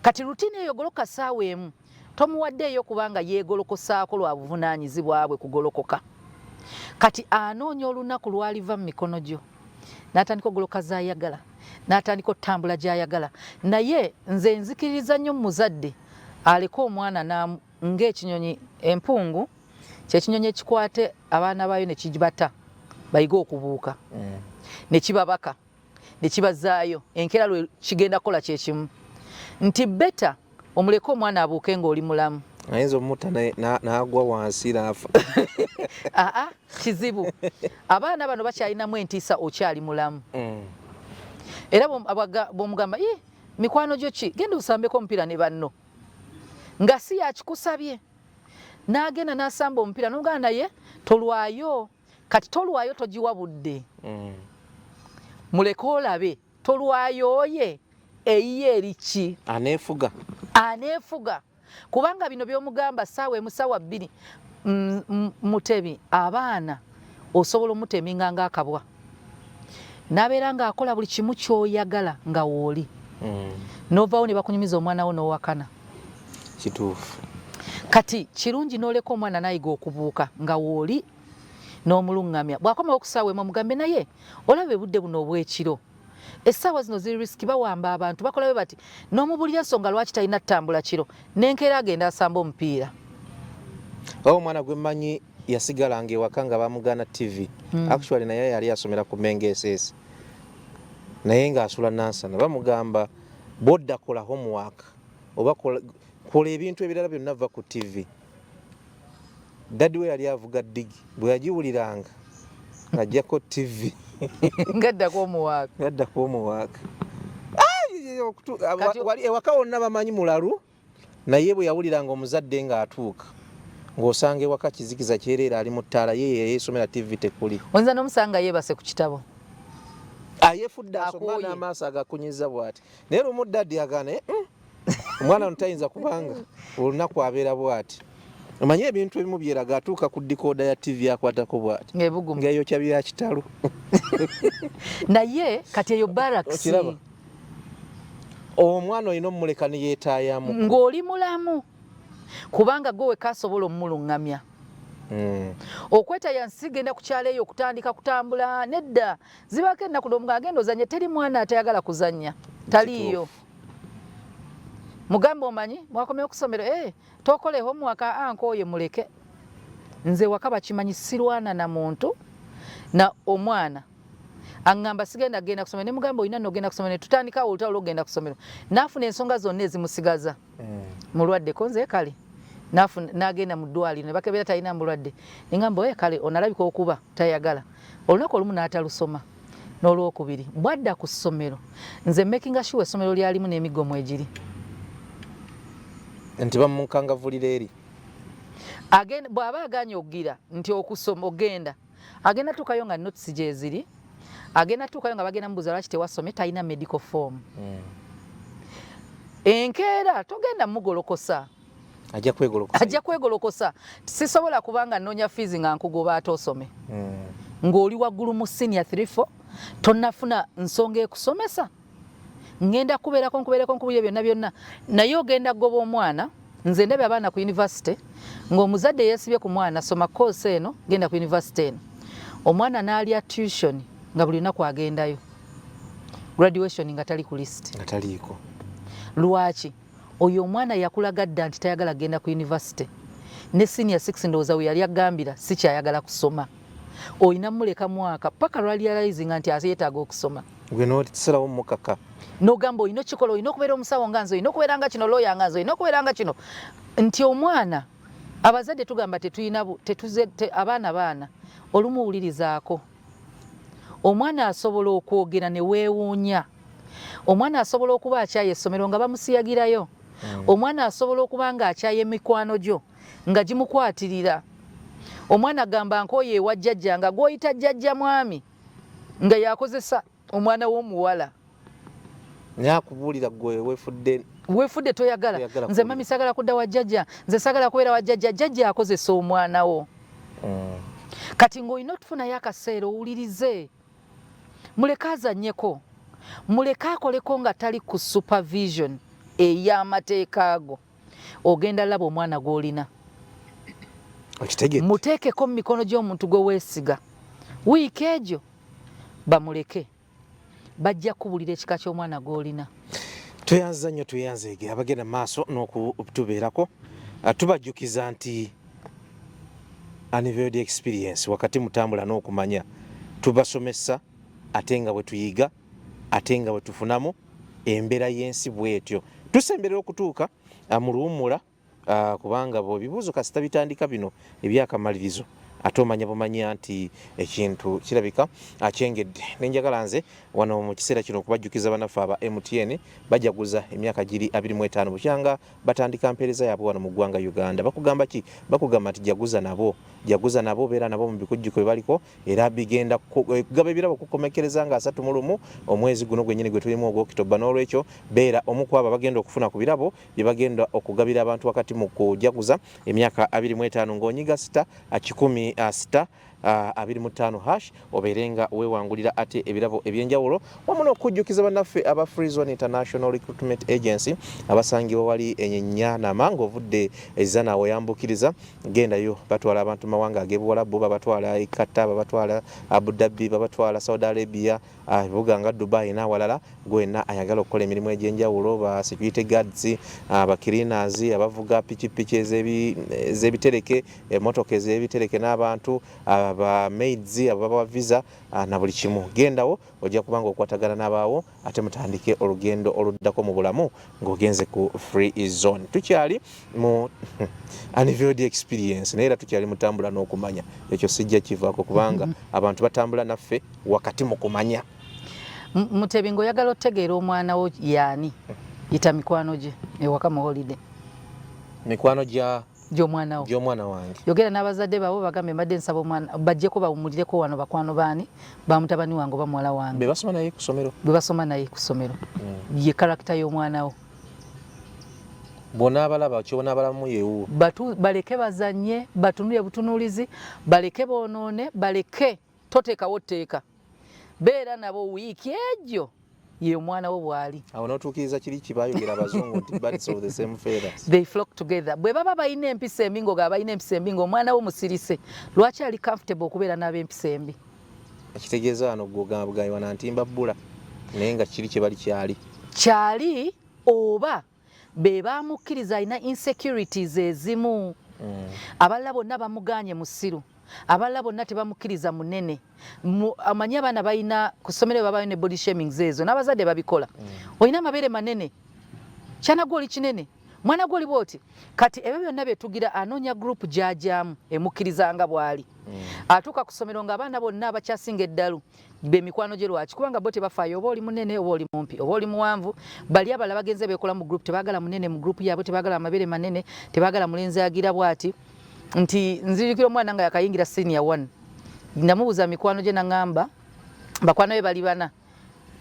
kati rutiini eyo goloka ssaawa emu tomuwaddeeyo kubanga yeegolokosaako lwa buvunaanyizibwa bwe kugolokoka kati anoonya olunaku lwaliva mu mikono gyo n'atandika ogoloka zaayagala n'atandika otambula gy'ayagala naye nze nzikiririza nnyo mu muzadde aleka omwana ng'ekinyonyi empungu kyekinyonyi ekikwate abaana baayo ne kibata bayiga okubuuka ne kibabaka ne kibazaayo enkeera lwe kigenda kukola kyekimu nti beta omuleke omwana abuuke ng'oli mulamu ayinza omutta n'agwa wansi n'afa kizibu abaana bano bakyalinamu entiisa okyali mulamu era bw'omugamba mikwano gyo ki genda osambeko omupiira ne banno nga si yakikusabye n'agenda n'asamba omupiira n'omuganda naye tolwayo kati tolwayo togiwa budde muleke olabe tolwayo ye eyiye eriki aneefuga kubanga bino by'omugamba ssaawa emu ssaawa 2 Mutebi abaana osobola omuteminga ng'akabwa n'abeera ng'akola buli kimu ky'oyagala nga wooli n'ovaawo ne bakunyumiza omwana wo n'owakana kituufu kati kirungi n'oleka omwana nayiga okubuuka nga wooli n'omulungamya bw'akomawo ku ssaawa emu omugambe naye olaba budde buno obw'ekiro essaawa zino ziri risiki bawamba abantu bakolabe bati n'omubulira ensonga lwaki talina ttambula kiro n'enkeera agenda asamba omupiira omwana gwe mmanyi yasigalanga ewaka nga bamugana TV actually naye yali asomera ku Mengesesi naye ng'asula nansana bamugamba bodda kola homework oba kola ebintu ebirala byonna va ku TV daddi we yali avuga ddigi bwe yagiwuliranga ajjako TV ngaddako omuwaaka wali ewaka wonna bamanyi mulalu naye bwe yawuliranga omuzadde ng'atuuka ng'osanga ewaka kizikiza kyereera ali mu ttaala ye yeesomera TV tekuli oyinza n'omusanga yeebase ku kitabo ayefudde asoma n'amaaso agakunyiza bw'ati naye lumu daddi agane omwana ntayinza kubanga olunaku abeera bw'ati omanyi ebintu ebimu byeraga atuuka ku dikooda ya TV akwatako bw'ati ng'eyokya bya kitalo naye kati eyo barracks omwana olina omuleka ne yeetaayamu ng'oli mulamu kubanga gwe wekasobola omulungamya okwetaya nsi genda kukyala eyo okutandika kutambula nedda zibaako ennaku nga agenda ozanya teri mwana atayagala kuzanya taliiyo mugamba omanyi mwakomye okusomero tokole homework ankoye muleke nze waka bakimanyi sirwana na muntu na omwana angamba sigenda genda kusomero ne mugamba olina nogenda kusomero ne tutandika olutalo logenda kusomero nafuna ensonga zonna ezimusigaza mulwadde konze kale nagenda mu ddwaliro ne bakebera talina mulwadde nengamba kale onalabika okuba tayagala olunaku olumu n'atalusoma n'olwokubiri bwadda ku ssomero nze making sure essomero lyalimu n'emigomo egiri nti bamukangavulira eri agenda bw'aba aganye okugira nti okusoma ogenda agenda tukayo nga notisi gyeziri agenda tukayo nga bagenda mubuuza lwaki tewasome talina medical form enkeera togenda mugolokosa ajja kwegolokosa sisobola kubanga noonya fees nga nkugoba ate osome ng'oli waggulu mu senior 3-4 tonnafuna nsonga ekusomesa ngenda kubeerako nkubulire byonna byonna naye ogenda goba omwana nze ndabye abaana ku university ng'omuzadde yeesibye ku mwana soma course eno genda ku university eno omwana n'alya tuition nga buli lunaku agendayo graduation nga tali ku list nga taliiko lwaki oyo omwana yakulaga dda nti tayagala genda ku university ne senior 6 ndowooza we yali agambira si kyayagala kusoma olina muleka mwaka paka lwarealizing nti yeetaaga okusoma gwe notisalawo mukaka nogamba olina okikola olina okubeera omusawo nga nze olina okubeera nga kino looya nga nze olina okubeera nga kino nti omwana abazadde tugamba tetulina abaana olumu wulirizaako omwana asobola okwogera ne weewuunya omwana asobola okuba akyaye essomero nga bamusiyagirayo omwana asobola okuba nga akyaye emikwano gyo nga gimukwatirira omwana agamba nkooye ewa jjajja nga gw'oyita jjajja mwami nga yakozesa omwana w'omuwala nakubuulira gwe weefudde toyagala nze mami sagala kudda wa jjajja nze sagala kubeera wa jjajja jjajja akozesa omwana wo kati ng'olina okufunayo akaseera owulirize muleke azannyeko muleke akoleko nga tali ku supervision ey'amateeka ago ogenda laba omwana gw'olina muteekeko mu mikono gy'omuntu gwe weesiga wiiki egyo bamuleke bajja kubulira ekika ky'omwana gw'olina tweyanza nnyo tweyanzeege abagenda maaso n'okutubeerako tubajjukiza nti anniversary experience wakati mutambula n'okumanya tubasomesa ate nga bwe tuyiga ate nga bwe tufunamu embeera y'ensi bw'etyo tusemberera okutuuka mu luwummula kubanga bw'ebibuuzo kasita bitandika bino ebyakamalirizo ate omanya bumanya nti ekintu kirabika akyengedde nenjagala nze wano mu kiseera kino okubajjukiza bannaffe aba MTN bajaguza emyaka giri 25 bukyanga batandika mpeereza yaabwe wano mu ggwanga Uganda bakugamba ki bakugamba nti jaguza nabo beera nabo mu bikujjuko baliko era bigenda kugaba ebirabo kukomekereza nga 31 omwezi guno gwennyini gwe tulimu ogw'Okitoba n'olwekyo beera omu ku abo bagenda okufuna ku birabo bye bagenda okugabira abantu wakati mu kujaguza emyaka 25 ng'onyiga sita 25 hash obeerenga weewangulira ate ebirabo ebyenjawulo wamu n'okujjukiza bannaffe aba Free Zone International Recruitment Agency abasangibwa wali Enyenyanama ng'ovudde ezana oyambukiriza gendayo batwala abantu mawanga ag'ebuwalabu babatwala e Qatar babatwala Abu Dhabi babatwala Saudi Arabia ebibuga nga Dubai n'awalala gwena ayagala okukola emirimu egy'enjawulo ba security guards aba cleaners abavuga pikipiki ez'ebitereke emmotoka ez'ebitereke n'abantu aba maids ababa visa na buli kimu gendawo ojja kubanga okwatagana n'abaawo ate mutandike olugendo oluddako mu bulamu ng'ogenze ku Free Zone tukyali mu anniversary experience naye era tukyali mutambula n'okumanya ekyo sijja kivaako kubanga abantu batambula naffe wakati mu kumanya Mutebi ng'oyagala otegeera omwana wo yaani yita mikwano gye ewaka mu holiday mikwano gy'omwana wange yogera n'abazadde baabo bagambe mbadde nsaba omwana bajjeko bawumulireko wano bakwano baani bamutabani wange oba muwala wange be basoma naye ku ssomero ye karakita y'omwana wo bona abalaba kyona abalamu yewo baleke bazanye batunule butunulizi baleke bonoone baleke toteekawo tteeka beera nabo wiiki ejo ye omwana wo bwali awo notuukiriza kiri kibayogera abazungu nti birds of the same feathers they flock together bwe baba balina empisa embi nga balina empisa embi ng'omwana wo musirise lwaki ali comfortable okubeera n'ab'empisa embi ekitegeeza wano gwogamba bugayibwa ntimba bbula naye nga kiri kye bali kyali oba be baamukkiriza alina insecurities ezimu abalala bonna bamuganye musiru abalala bonna tebamukkiriza munene amanyi abaana balina ku ssomero baba balina body shaming ezo n'abazadde babikola olina amabeere manene kyana gwe oli kinene mwana gwe oli bwoti kati ebyo byonna byetugira anoonya group gy'ajyamu emukkirizanga bw'ali atuuka ku ssomero ng'abaana bonna abakyasinga eddalu be mikwano gye lwaki kubanga bo tebafaayo oba oli munene oba oli mumpi oba oli muwanvu bali abalala bagenze beekola mu group tebaagala munene mu group yaabwe tebaagala amabeere manene tebaagala mulenzi agira bw'ati nti nzijukira omwana nga yakayingira senior 1 namubuuza mikwano gye naŋŋamba bakwano be bali bana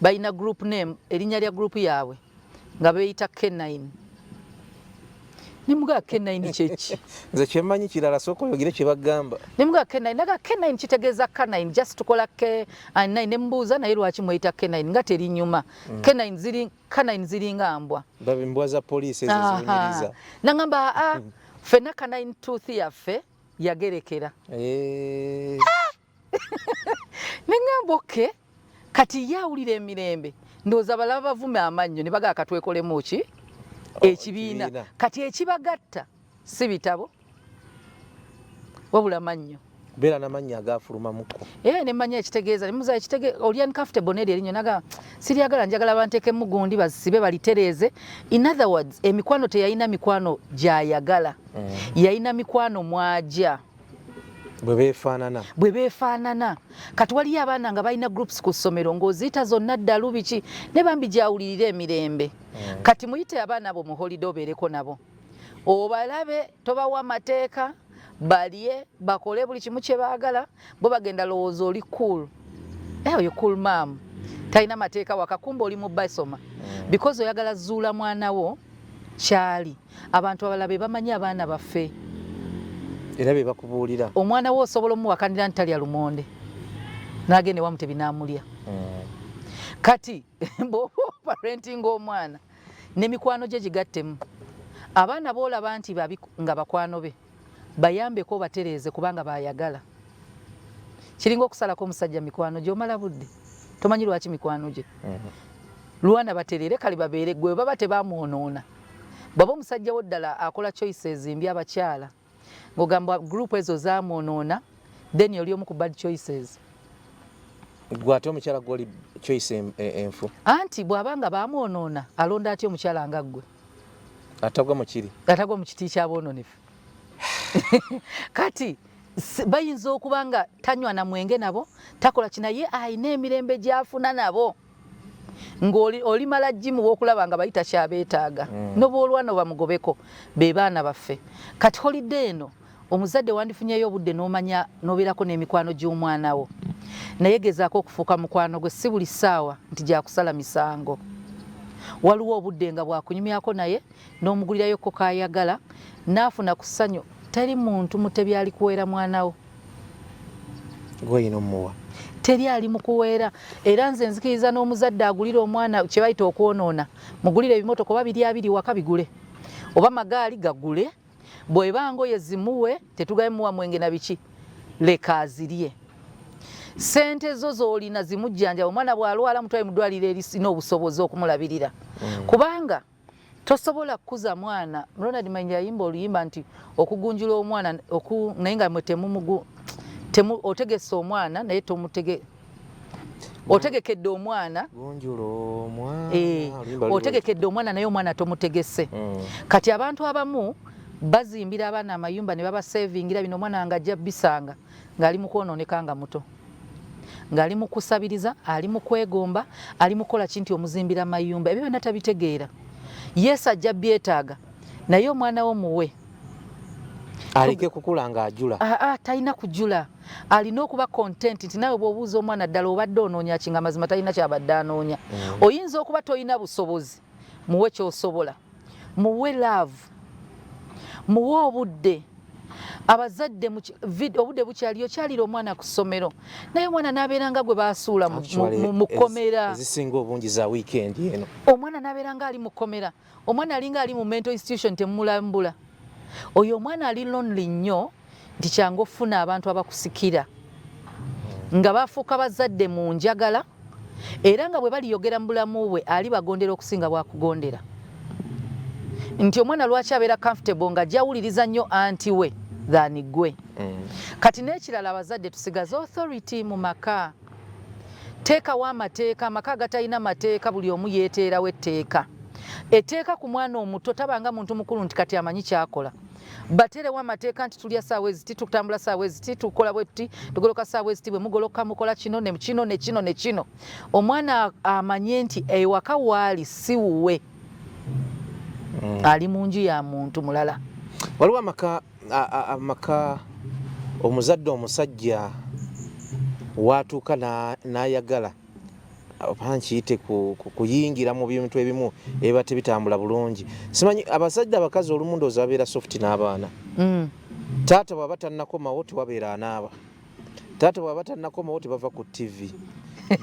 balina group name erinnya lya group yaabwe nga beeyita K9 nimuga K9 kyeki nze kyemmanyi kirala sooka oyogere kye bagamba nimuga K9 naga K9 kitegeeza K9 just tukola K9 nembuuza naye lwaki mweyita K9 nga teri nyuma K9 ziringa mbwa embwa za poliisi ezo ziwunyiriza naŋŋamba fena K9 tooth yaffe yagerekera neŋŋamba oke kati ye awulira emirembe ndowooza balaba bavume amannyo ne bagaa katwekolemu ki ekibiina kati ekibagatta si bitabo wabula mannyo beera n'amannya agaafulumamuko nemanya ekitegeeza nemuza oli uncomfortable neri erinyo naga siryagala njagala banteekemu gundi bazisibe balitereeze in other words emikwano teyalina mikwano gyayagala yalina mikwano mwajja bwe beefaanana kati waliyo abaana nga balina groups ku ssomero ng'oziyita zonna ddalu biki ne bambi gyawulirira emirembe kati muyite abaana abo mu holiday obeereko nabo obalabe tobawa amateeka balye bakole buli kimu kye baagala bo bagenda lowooza oli cool oyo cool mam talina mateeka wakakumba oli mu basoma because oyagala zuula mwana wo kyali abantu abalala be bamanyi abaana baffe era be bakubuulira omwana wo osobola omuwakanira nti talya lumonde n'agenda ewamu tebinaamulya kati parentinga omwana n'emikwano gye gigattemu abaana boolaba nti babi nga bakwano be bayambeko batereeze kubanga bayagala kiringa okusalako omusajja mikwano gy'omala budde tomanyi lwaki mikwano gye lwana baterere kale babeere gwe baba tebamwonoona bwaba omusajja wo ddala akola choices mbi abakyala ng'ogamba group ezo zamwonoona then oli omu ku bad choices gwe ate omukyala gwoli choice enfu anti bw'abanga bamwonoona alonda atya omukyala nga ggwe atagwa mu kiri atagwa mu kiti kyaboononefu kati bayinza okuba nga tanywa na mwenge nabo takola kinaye ayina emirembe gyafuna nabo ng'oli mala jimu w'okulaba nga bayita kyabeetaaga noboolwano bamugobeko be baana baffe kati holiday eno omuzadde wandifunyeyo obudde n'omanya n'obeerako n'emikwano gy'omwana wo naye gezaako okufuuka mukwano gwe si buli ssaawa nti gyakusala misango waliwo obudde nga bwakunyumyako naye n'omugulirayo ko kaayagala n'afuna ku ssanyu teri muntu mutebi ali kuweera mwana wo gweyina omuwa teri ali mu kuweera era nze nzikiriza n'omuzadde agulira omwana kye bayita okwonoona mugulire ebimotoka oba biri abiri waka bigule oba magaali gagule bw'eba ngoye zimuwe tetugabe muwa mwenge na biki leka azirye sente zo z'olina zimujjanja omwana bw'alwala mutwaye mu ddwaliro erisina obusobozi okumulabirira kubanga tosobola kukuza mwana Ronald Manja yimba oluyimba nti okugunjula omwana naye nga otegese omwana naye otegekedde omwana otegekedde omwana naye omwana tomutegese kati abantu abamu bazimbira abaana amayumba ne babasevingira bino omwana nga ajja bisanga ng'ali mu kwonooneka nga muto ng'ali mu kusabiriza ali mu kwegomba ali mu kukola kinti omuzimbira amayumba ebyo byonna tabitegeera Yesu ajja byetaaga naye omwana wo muwe alike kukula nga ajula talina kujula alina okuba content nti nawe bw'obuuza omwana ddala obadde onoonya ki nga mazima talina kyabadde anoonya oyinza okuba toyina busobozi muwe kyosobola muwe love muwe obudde abazadde obudde bukyaliyo kyalira omwana ku ssomero naye omwana n'abeera nga gwe baasuula mu kkomera ezisinga obungi za weekend eno omwana n'abeera nga ali mu kkomera omwana alinga ali mu mental institution temulambula oyo omwana ali lonely nnyo nti kyangu ofuna abantu abakusikira nga bafuuka bazadde mu njagala era nga bwe baliyogera mu bulamu bwe ali bagondera okusinga bwakugondera nti omwana lwaki abeera comfortable nga jawuliriza nnyo anti we than gwe kati n'ekirala abazadde tusigaze authority mu maka teekawo amateeka amaka agatalina mateeka buli omu yeeteerawo etteeka etteeka ku mwana omuto tabanga muntu mukulu nti kati amanyi kyakola baterewo amateeka nti tulya saawa eziti tutambula saawa eziti tukola bwe tuti tugoloka saawa eziti bwe mugoloka mukola kino ne kino ne kino ne kino omwana amanye nti ewaka waali si wuwe ali mu nju ya muntu mulala waliwo amaka omuzadde omusajja watuuka n'ayagala nkiyite kuyingira mu bintu ebimu ebiba tebitambula bulungi simanyi abasajja abakazi olumu ndowooza babeera soft n'abaana taata bw'aba tannakomawo tewabeera anaaba taata bw'aba tannakomawo tebava ku tv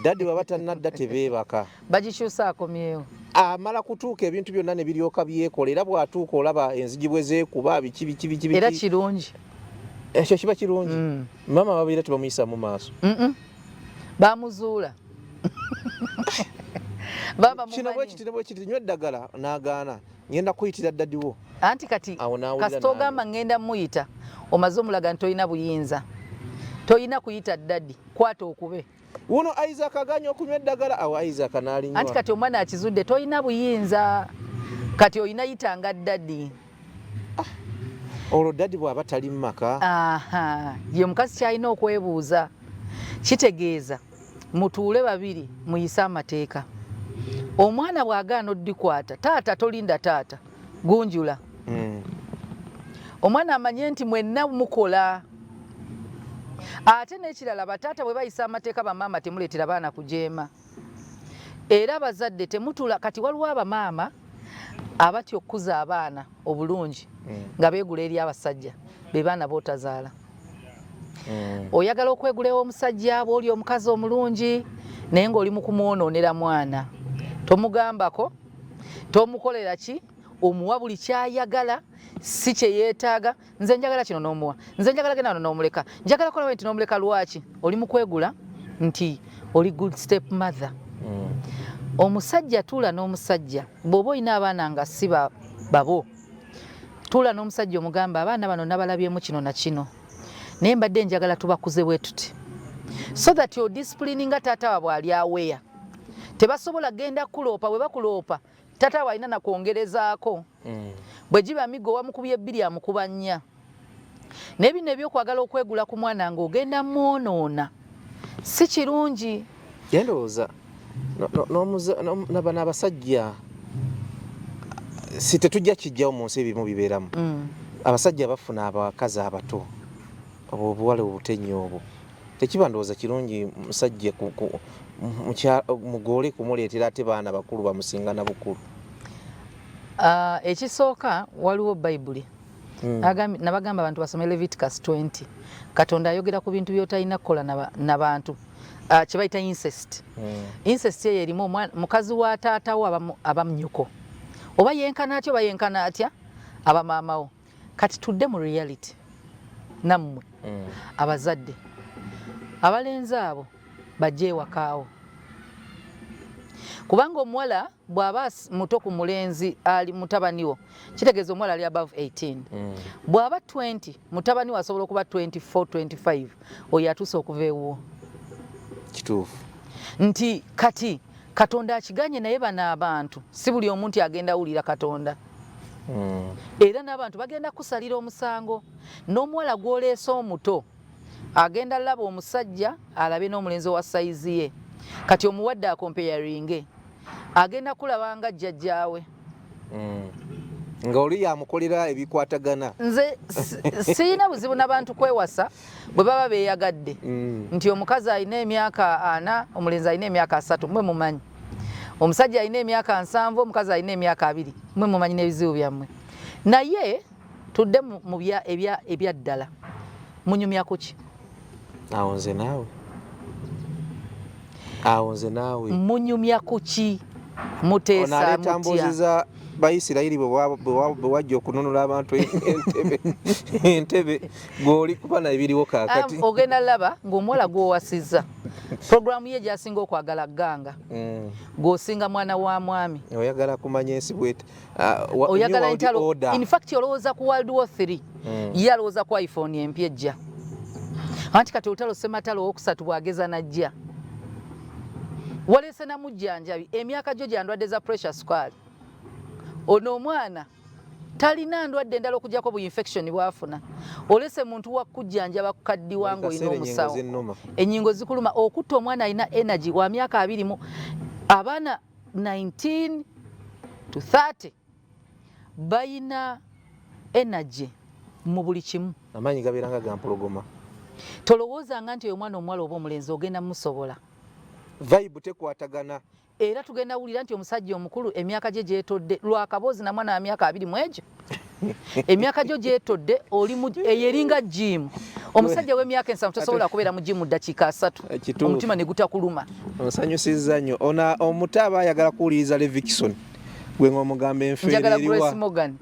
daddi bw'aba tannadda tebeebaka bagikyusa akomyewo amala kutuuka ebintu byonna ne biryoka byekola era bw'atuuka olaba enzigi bwe zeekuba biki era kirungi ekyo kiba kirungi maama babeera tebamuyisa mu maaso bamuzuula kino bwekiti nywa eddagala n'agaana ngenda kuyitira daddiwo anti kati kasita ogamba ngenda muyita omaze omulaga nti tolina buyinza tolina kuyita daddi kwata okube wuno Isaac aganya okunywa eddagala awo Isaac n'alinywa anti kati omwana akizudde tolina buyinza kati olina yitanga daddi olwo daddi bw'aba tali mu maka ye mukazi kyalina okwebuuza kitegeeza mutuule babiri muyise amateeka omwana bw'agaana oddikwata taata tolinda taata gunjula omwana amanye nti mwenna mukola ate n'ekirala bataata bwe bayisa amateeka bamaama temuleetera baana kujeema era abazadde temutuula kati waliwo abamaama abatya okukuza abaana obulungi nga beegula eri abasajja be baana bootazaala oyagala okwegulawo omusajja aba oli omukazi omulungi naye ng'oli mu kumwonoonera mwana tomugambako tomukolera ki omuwa buli kyayagala si kye yeetaaga nze njagala kino n'omuwa nze njagala genda wano n'omuleka njagala kola bwe nti n'omuleka lwaki oli mu kwegula nti oli good step mother omusajja tuula n'omusajja bw'oba olina abaana nga si babo tuula n'omusajja omugamba abaana bano nabalabyemu kino na kino naye mbadde njagala tubakuze bwe tuti so that your discipline nga taata waabwe ali aweya tebasobola genda kuloopa bwe bakuloopa taata waabwe alina nakwongerezaako bwe giba amigo wamukubye ebbiri amukuba nnya naye bino ebyokwagala okwegula ku mwana ng'ogenda mwonoona si kirungi yendowooza nabano abasajja si tetujja kijjawo mu nsi ebimu bibeeramu abasajja bafuna abakazi abato obuwale obutenyi obwo tekiba ndowooza kirungi musajja mugole kumuleetera ate baana bakulu bamusinga na bukulu ekisooka waliwo bayibuli nabagamba abantu basome Leviticus 20 katonda ayogera ku bintu byotalina kukola n'abantu kye bayita incest incest eyo erimu mukazi wa taatawo abamnyuko oba yenkana atya oba yenkana atya abamaamawo kati tudde mu reality nammwe abazadde abalenzi abo bajje ewakaawo kubanga omuwala bw'aba muto ku mulenzi ali mutabaniwo kitegeeza omuwala ali above 18 bw'aba 20 mutabaniwo asobola okuba 24 25 oyo atuuse okuva ewuwo kituufu nti kati katonda akiganye naye bano abantu si buli omu nti agenda awulira katonda era n'abantu bagenda kusalira omusango n'omuwala gw'oleese omuto agenda laba omusajja alabe n'omulenzi owa sayizi ye kati omuwadde akompeyaringe agenda kulaba nga jjajjaawe nga oli yamukolera ebikwatagana nze siyina buzibu n'abantu kwewasa bwe baba beeyagadde nti omukazi alina emyaka 4 omulenzi alina emyaka 3 mwe mumanyi omusajja alina emyaka 7 omukazi alina emyaka 2 mwe mumanyi n'ebizibu byammwe naye tudde mu ebyaddala munyumya ku ki awo nze naawe munyumya ku ki muteesa mutya Bayisirayiri bwe wajja okununula abantu entebe gw'oli kuba na ebiriwo kaakati ogenda laba ng'omuwala gw'owasizza programu ye gy'asinga okwagala gganga gw'osinga mwana wa mwami oyagala kumanya ensi bwete oyagala entalo in fact olowooza ku World War 3 ye alowooza ku iPhone empya ejja anti kati olutalo Ssematalo owokusatu bw'ageza najja waleese na mujjanjabi emyaka gyo gyandwadde za pressure square ono omwana talina ndwadde endala okugyako bu infection bwafuna olese muntu wakujjanjaba kukaddi wango ino omusawo ennyingo zikuluma okutta omwana alina energy wa myaka 20 abaana 19 to 30 bayina energy mu buli kimu amanyi gabeeranga gampologoma tolowoozanga nti omwana omuwala oba omulenzi ogenda musobola vibe tekwatagana era tugenda wulira nti omusajja omukulu emyaka gye gyetodde lwakaboozi na mwana wa myaka 2 mwegyo emyaka gyo gyetodde oli eyeringa gym omusajja w'emyaka 7 tosobola kubeera mu gym mu ddakiika 3 omutima ne gutakuluma onsanyusizza nnyo ona omutaba ayagala kuwuliriza Levikson gwe ng'omugamba enfeereriwa Grace Morgan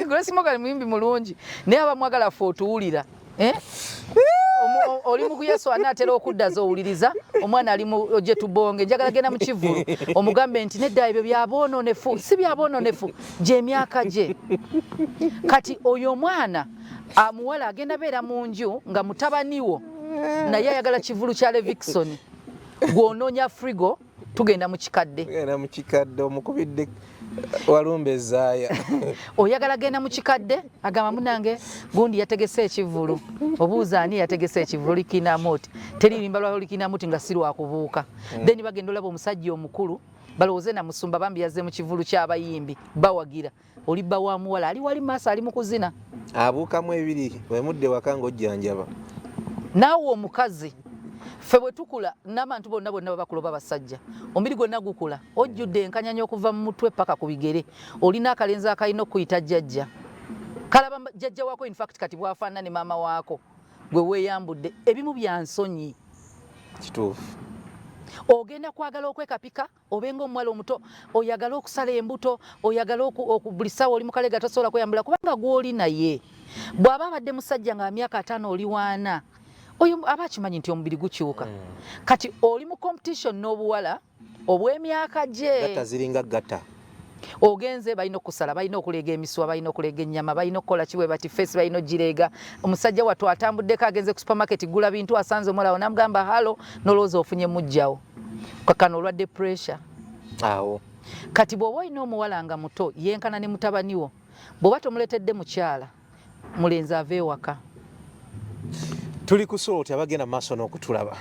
Grace Morgan muyimbi mulungi naye abamwagala ffe otuwulira oli mu Yesu anaatera okuddaza owuliriza omwana ali mu gye tubonge njagala genda mu kivulu omugambe nti nedda ebyo byaboononefu si byaboononefu gy'emyaka gye kati oyo omwana amuwala agenda beera mu nju nga mutabaniwo naye ayagala kivulu kya Levikson gw'onoonya frigo tugenda mu kikadde omukubidde walumbezaaya oyagala genda mu kikadde agamba munange gundi yategese ekivulu obuuza ani yategese ekivulu likinamuti teririmba lwa likinamuti nga si lwakubuuka then bagenda olaba omusajja omukulu balowooze na musumba bambi yazze mu kivulu ky'abayimbi bawagira oli bba wa muwala ali wali maaso ali mu kuzina abuukamu ebiri wemudde waka ng'ojjanjaba naawe omukazi ffe bwe tukula n'abantu bonna babakuloba basajja omubiri gwonna gukula ojjudde enkanyanya okuva mu mutwe paka ku bigere olina akalenzi akalina okuyita jjajja kalaba jjajja waako in fact kati bwafaanana ne maama waako gwe weeyambudde ebimu bya nsonyi kituufu ogenda kwagala okwekapika obenga omuwala omuto oyagala okusala embuto oyagala buli ssaawa oli mukalega tosobola kweyambula kubanga gw'oli naye bw'aba abadde musajja nga myaka 5 oli 4 oyo aba akimanyi nti omubiri gukyuka kati oli mu competition n'obuwala obw'emyaka gye gata ziringa gata ogenze balina okusala balina okulega emiswa balina okulega ennyama balina okukola kiwe bati face balina ogireega omusajja wattu atambuddeko agenze ku supermarket gula bintu asanze omulala namugamba halo nolowooza ofunye mujjawo kakano olwadde pressure awo kati bw'oba olina omuwala nga muto yenkana ne mutabaniwo bw'oba tomuleetedde mukyala mulenzi ava ewaka tuli ku sooti abagenda mu maaso n'okutulaba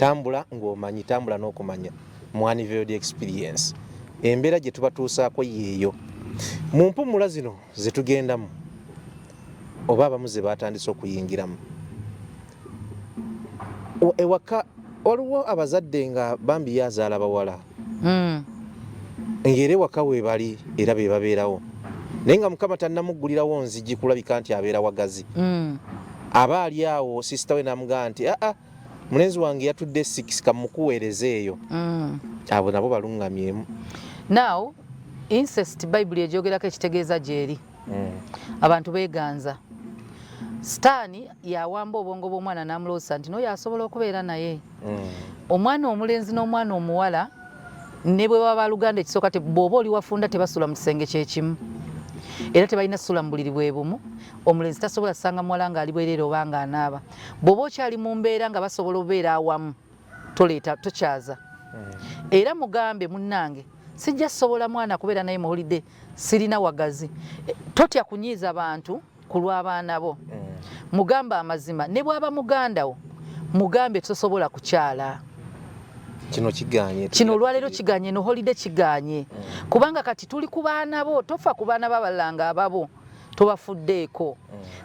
tambula ng'omanyi tambula n'okumanya mu Anniversary experience embeera gye tubatuusaako yeeyo mu mpumula zino ze tugendamu oba abamu ze baatandise okuyingiramu ewaka waliwo abazadde nga bambi yazaala bawala ng'era ewaka we bali era be babeerawo naye nga Mukama tannamuggulirawo nzigi kulabika nti abeera wagazi aba ali awo sisita we namugamba nti mulenzi wange yatudde 6 kamukuweereza eyo abo nabo balungamyemu now incest Bible egyogerako ekitegeeza gyeri abantu beeganza sitaani yawamba obwongo bw'omwana n'amuloosa nti n'oyo asobola okubeera naye omwana omulenzi n'omwana omuwala ne bwe baba baluganda ekisooka bw'oba oli wafunda tebasula mu kisenge kyekimu era tebalina ssula mu buliri bwe bumu omulenzi tasobola kusanga muwala nga ali bwereere oba nga anaaba bw'oba okyali mu mbeera nga basobola obeera awamu tokyaza era mugambe munnange sijja sobola mwana kubeera naye muwulidde sirina wagazi totya kunyiiza bantu ku lw'abaana bo mugamba amazima ne bw'aba mugandawo mugambe tosobola kukyala kino olwaleero kiganye no holiday kiganye kubanga kati tuli ku baana bo tofa ku baana babalanga ababo tobafuddeeko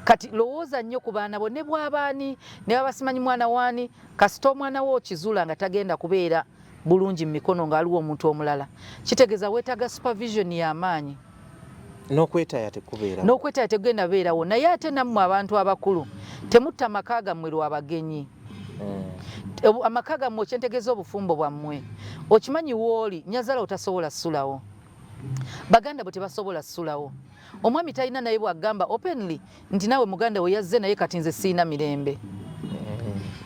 kati lowooza nnyo ku baana bo ne bw'abaani ne babasimanyi mwana waani kasita omwana wo okizuula nga tagenda kubeera bulungi mu mikono ng'aliwo omuntu omulala kitegeeza weetaaga supervision y'amaanyi n'okwetaya tegenda beerawo naye ate nammwe abantu abakulu temutta amaka gammwe lw'abagenyi amaka gammwe okyentegeeza obufumbo bwammwe okimanyi wooli nyazala otasobola ssulawo baganda bwe tebasobola ssulawo omwami talina naye bw'agamba openly nti naawe muganda we yazze naye kati nze siina mirembe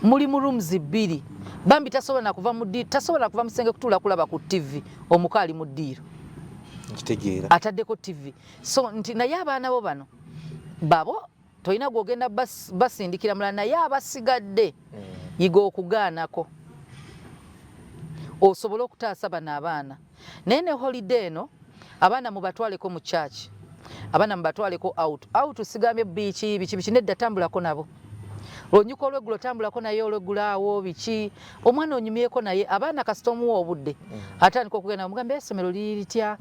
muli mu rooms bbiri bambi tasobola kuva mu kisenge kutuula kulaba ku TV omuka ali mu ddiiro ataddeko TV so nti naye abaana bo bano babo tolina gwogenda basindikira mulala naye abasigadde yiga okugaanako osobola okutaasa bano abaana naye ne holiday eno abaana mubatwaleko mu church abaana mubatwaleko out sigambye biki nedda tambulako nabo onyuka olweggulo tambulako naye olweggulaawo biki omwana onyumyeko naye abaana kasita omuwa obudde atandika okugenda omugamba essomero liri litya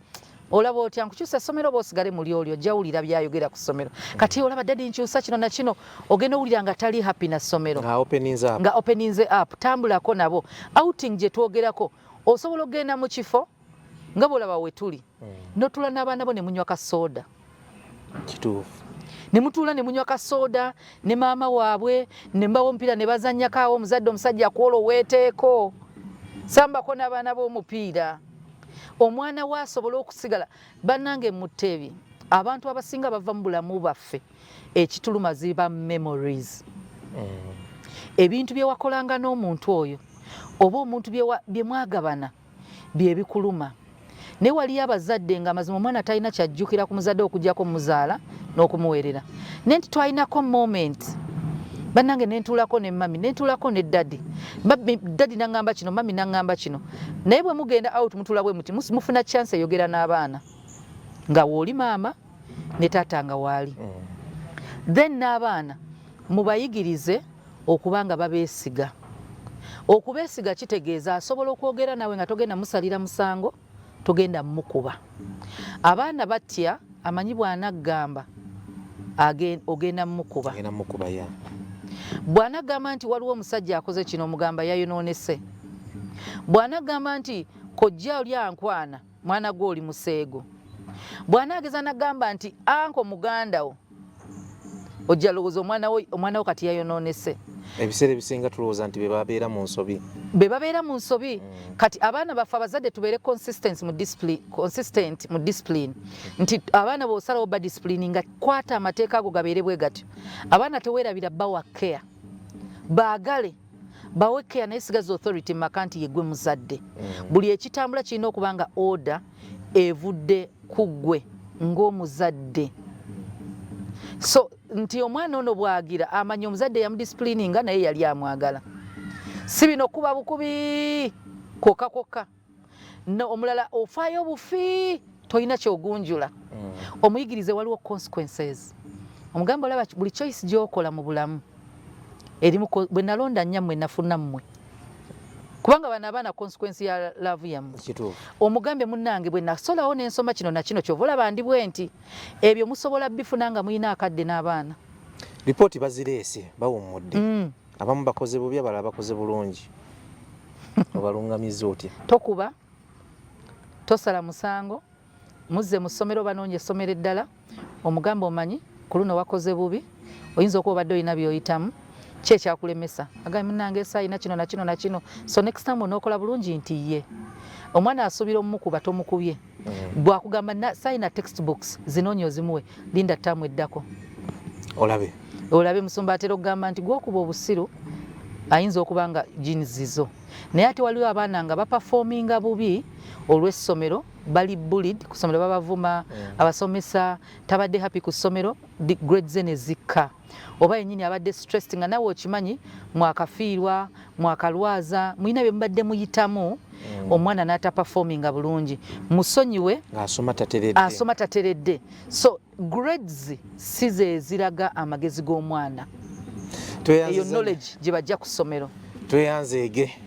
olaba otya nkukyusa essomero oba osigale muli olyo jawulira byayogera ku ssomero kati olaba dadi nkyusa kino na kino ogenda owulira nga tali happy na ssomero nga openings up tambulako nabo outing gye twogerako osobola okgenda mu kifo nga bwolaba we tuli notula n'abaana bo ne munywa kasooda kituufu ne mutuula ne munywa kasooda ne maama waabwe ne mbawo omupiira ne bazannyakaawo omuzadde omusajja akwolo weeteeko sambako n'abaana b'omupiira omwana we asobola okusigala bannange mutteebi abantu abasinga bava mu bulamu baffe ekituluma ziba memories ebintu bye wakolanga n'omuntu oyo oba omuntu bye mwagabana bye bikuluma naye waliyo abazadde nga amazima omwana talina kyajjukira ku muzadde okugyako muzaala n'okumuweerera naye nti twalinako moment bannange nentuulako ne mami nentuulako ne dadi dadi naŋŋamba kino mami naŋŋamba kino naye bwe mugenda out mutuula bwe muti mufuna chance eyogera n'abaana nga wooli maama ne taata nga waali then n'abaana mubayigirize okuba nga babeesiga okubeesiga kitegeeza asobola okwogera nawe nga togenda musalira musango togenda mukuba abaana batya amanyi bw'anaggamba ogenda mukuba bw'anagamba nti waliwo omusajja akoze kino omugamba yayonoonese bw'anagamba nti kojja oli ankwana mwana gwe oli museego bw'anageza nagamba nti anko muganda wo ojja lowooza omwana wo kati yayonoonese ebiseera ebisinga tulowooza nti be babeera mu nsobi kati abaana baffe abazadde tubeere consistent mu discipline nti abaana bw'osalawo ba discipline nga kwata amateeka ago gabeere bwe gatyo abaana teweerabira bawa care baagale bawe care naye sigaza authority mu maka nti yegwe muzadde buli ekitambula kirina okuba nga order evudde ku ggwe ng'omuzadde so nti omwana ono bwagira amanya omuzadde yamudisciplininga naye yali amwagala si bino kuba bukubi kokka omulala ofaayo obufi tolina kyogunjula omuyigirize waliwo consequences omugamba olaba buli choice gyokola mu bulamu bwe nalonda nyammwe nafuna mmwe kubanga bano abaana consequence ya love yammwe omugambe munnange bwe nasolawo n'ensoma kino na kino kyova olaba ndi bwe nti ebyo musobola bifuna nga muyina akadde n'abaana lipooti bazireese bawummudde abamu bakoze bubi abalala bakoze bulungi obalungamiza otya tokuba tosala musango muzze mu ssomero banoonye essomero eddala omugambe omanyi ku luno wakoze bubi oyinza okuba obadde olina byoyitamu kyekyakulemesa agambe munnange esayina kino na kino na kino so next time onookola bulungi nti ye omwana asuubira omumukuba tomukubye bwakugamba sayina textbooks zinoonye ozimuwe linda ttaamu eddako olabe musumba atera okugamba nti gwokuba obusiru ayinza okuba nga jini zizo naye ate waliwo abaana nga bapafominga bubi olw'essomero bali bullied ku ssomero babavuma abasomesa tabadde happy ku ssomero grades ze ne zikka oba yennyini abadde stressed nga nawe okimanyi mwakafiirwa mwakalwaza mulina bye mubadde muyitamu omwana n'atapafominga bulungi musonyiwe asoma tateredde so grades si ze ziraga amagezi g'omwana eyo knowledge gye bajja ku ssomero tweyanzeege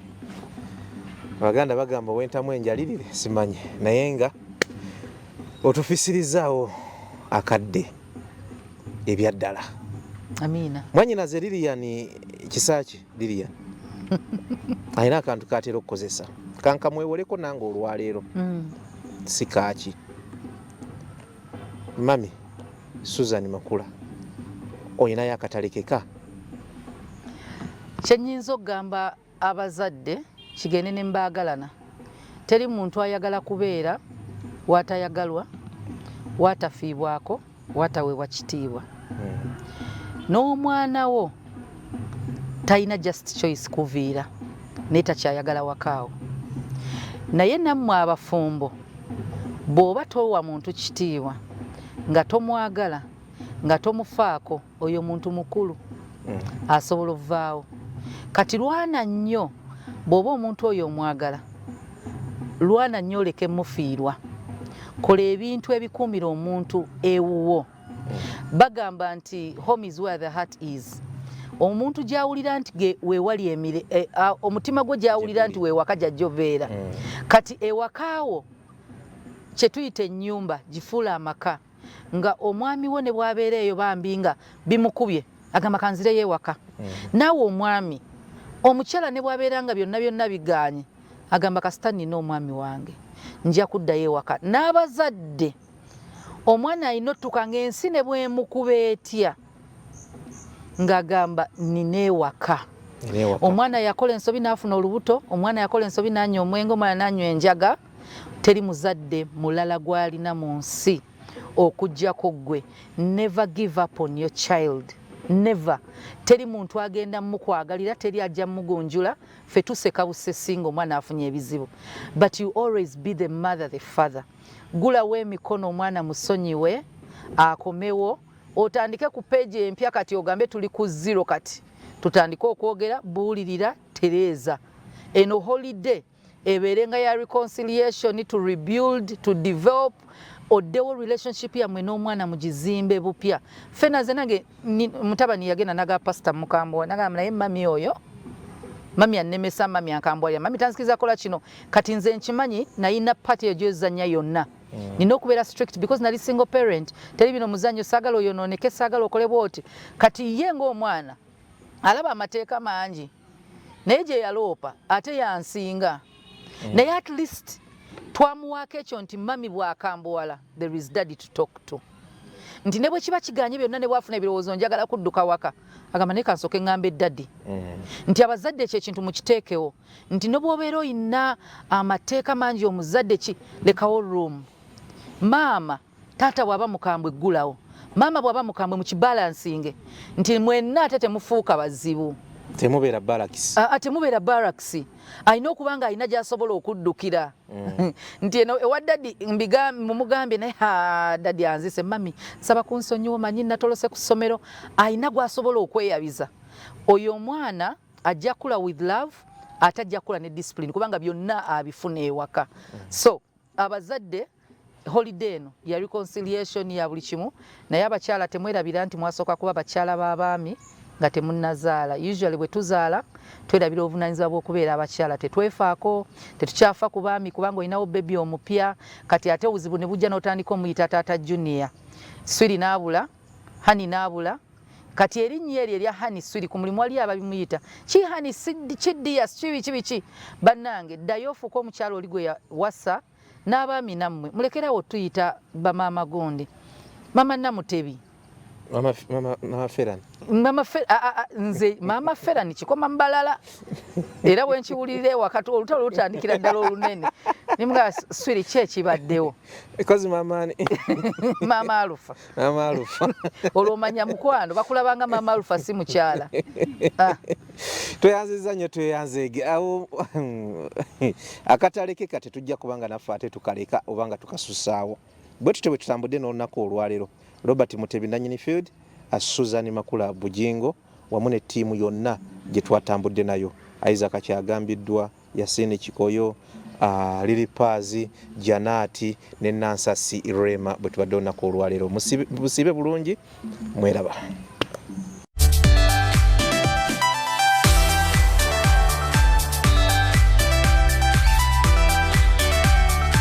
abaganda bagamba wentamu enjalirire simanyi naye nga otufisirizaawo akadde ebyaddala. Amina. Mwanyinaze Lilian Kisaaki Lilian alina akantu katera okukozesa kankamwewoleko nange olwaleero si kaaki. Mami Susan Makula olinayo akatalekeka? Kyenyinza okugamba abazadde kigende ne mbaagalana. Teri muntu ayagala kubeera watayagalwa, watafiibwako, wataweebwa kitiibwa. N'omwana wo talina just choice kuviira naye takyayagala wakaawo. Naye nammwe abafumbo bw'oba towa muntu kitiibwa nga tomwagala nga tomufaako, oyo muntu mukulu asobola ovaawo. Kati lwana nnyo bw'oba omuntu oyo omwagala, lwana nnyo oleke mufiirwa. Kola ebintu ebikuumira omuntu ewuwo. Bagamba nti home is where the heart is. Omuntu gyawulira nti weewali omutima gwe gyawulira nti weewaka gy'ajja obeera. Kati ewakaawo kye tuyita ennyumba gifuula amaka, nga omwami wo ne bw'abeera eyo bambi nga bimukubye agamba kanzireyo ewaka. Naawe omwami omukyala ne bw'abeera nga byonna byonna bigaanye agamba kasita nnina omwami wange nja kuddayo ewaka. N'abazadde omwana alina ottuka ng'ensi ne bw'emukuba etya ng'agamba nnina ewaka. Omwana yakola ensobi n'afuna olubuto, omwana yakola ensobi n'anywa omwenge, omwana n'anywa enjaga. Teri muzadde mulala gw'alina mu nsi okuggyako ggwe. Never give up on your child. Never. Teri muntu agenda mukwagalira, teri ajja mugunjula. Ffe tuseka busesinga omwana afunye ebizibu. But you always be the mother, the father. Gulawo emikono omwana musonyiwe, akomewo. Otandike ku page empya kati ogambe tuli ku 0 kati. Tutandike okwogera, buulirira, tereeza. Eno holiday ebeerenga ya reconciliation, to rebuild, to develop, oddewo relationship yammwe n'omwana mugizimbe bupya. Fena ze nange mutabani yagenda naga pastor Mukambwa nagamba naye mami oyo mami annemesa, mami akambwalira, mami tanzikiza kola kino. Kati nze nkimanyi nayina pati egyozanya yonna. Nina okubeera strict because nali single parent. Teri bino muzanyo saagala oyonooneke, saagala okole bwoti. Kati ye ng'omwana alaba amateeka mangi naye gye yaloopa ate yansinga. Naye at least twamuwaako ekyo nti mami bw'akambuwala, there is daddy to talk to. Nti ne bwe kiba kiganye byonna ne bwafuna ebirowoozo njagala kudduka waka agamba naye kansooke ŋŋambe daddy. Nti abazadde ekyo ekintu mukiteekewo nti ne bw'obeera oyina amateeka mangi omuzadde ki lekawo room. Maama taata bw'aba mukambwe eggulawo, maama bw'aba mukambwe mukibalansinge nti mwenna ate temufuuka bazibu. Temubeera barracks. Temubeera barracks. Alina okuba nga alina gy'asobola okuddukira. Nti eno ewa daddy mumugambye naye daddy anzise, mami saba kunsonyiwa manyi natolose ku ssomero. Alina gw'asobola okweyabiza. Oyo omwana ajja kula with love, ate ajja kula ne discipline kubanga byonna abifuna ewaka. So abazadde holiday eno ya reconciliation ya buli kimu, naye abakyala temwerabira nti mwasooka kuba bakyala b'abaami nga temunnazaala. Usually bwe tuzaala twerabira obuvunaanyizibwa bw'okubeera abakyala, tetwefaako, tetukyafa ku baami kubanga olinawo bebi omupya. Kati ate obuzibu ne bujja n'otandika omuyita taata Junior. Swiri n'abula, Hani n'abula. Kati erinnya eryo erya Hani Swiri ku mulimu wali ababimuyita ki Hani kiddiya kibiki. Bannange ddayo ofuuka omukyala oli gwe yawasa n'abaami nammwe mulekerawo tuyita bamaama gundi. Mama Namutebi, Mama Ferran. Nze Mama Ferran kikoma mbalala. Era bwe nkiwulirira ewaka olutalo lutandikira ddala olunene. Nimuga Swiri ki ekibaddewo? Because Mama Alufa. Mama Alufa. Olwomanya mukwano bakulabanga Mama Alufa si mukyala. Tweyanziza nnyo tweyanzeege. Awo akataleke kati tujja kubanga naffe ate tukaleka obanga tukasusaawo. Bwe tutyo bwe tutambudde n'olunaku olwaleero. Robert Mutebi nannyini field, Susan Makula Bujjingo wamu ne ttiimu yonna gye twatambudde nayo. Isaac Kyagambiddwa, Yasini Kikoyo, Lili Paazi, Janaati ne Nansasi Rema bwe tubadde olunaku olwaleero. Musibe bulungi, mweraba.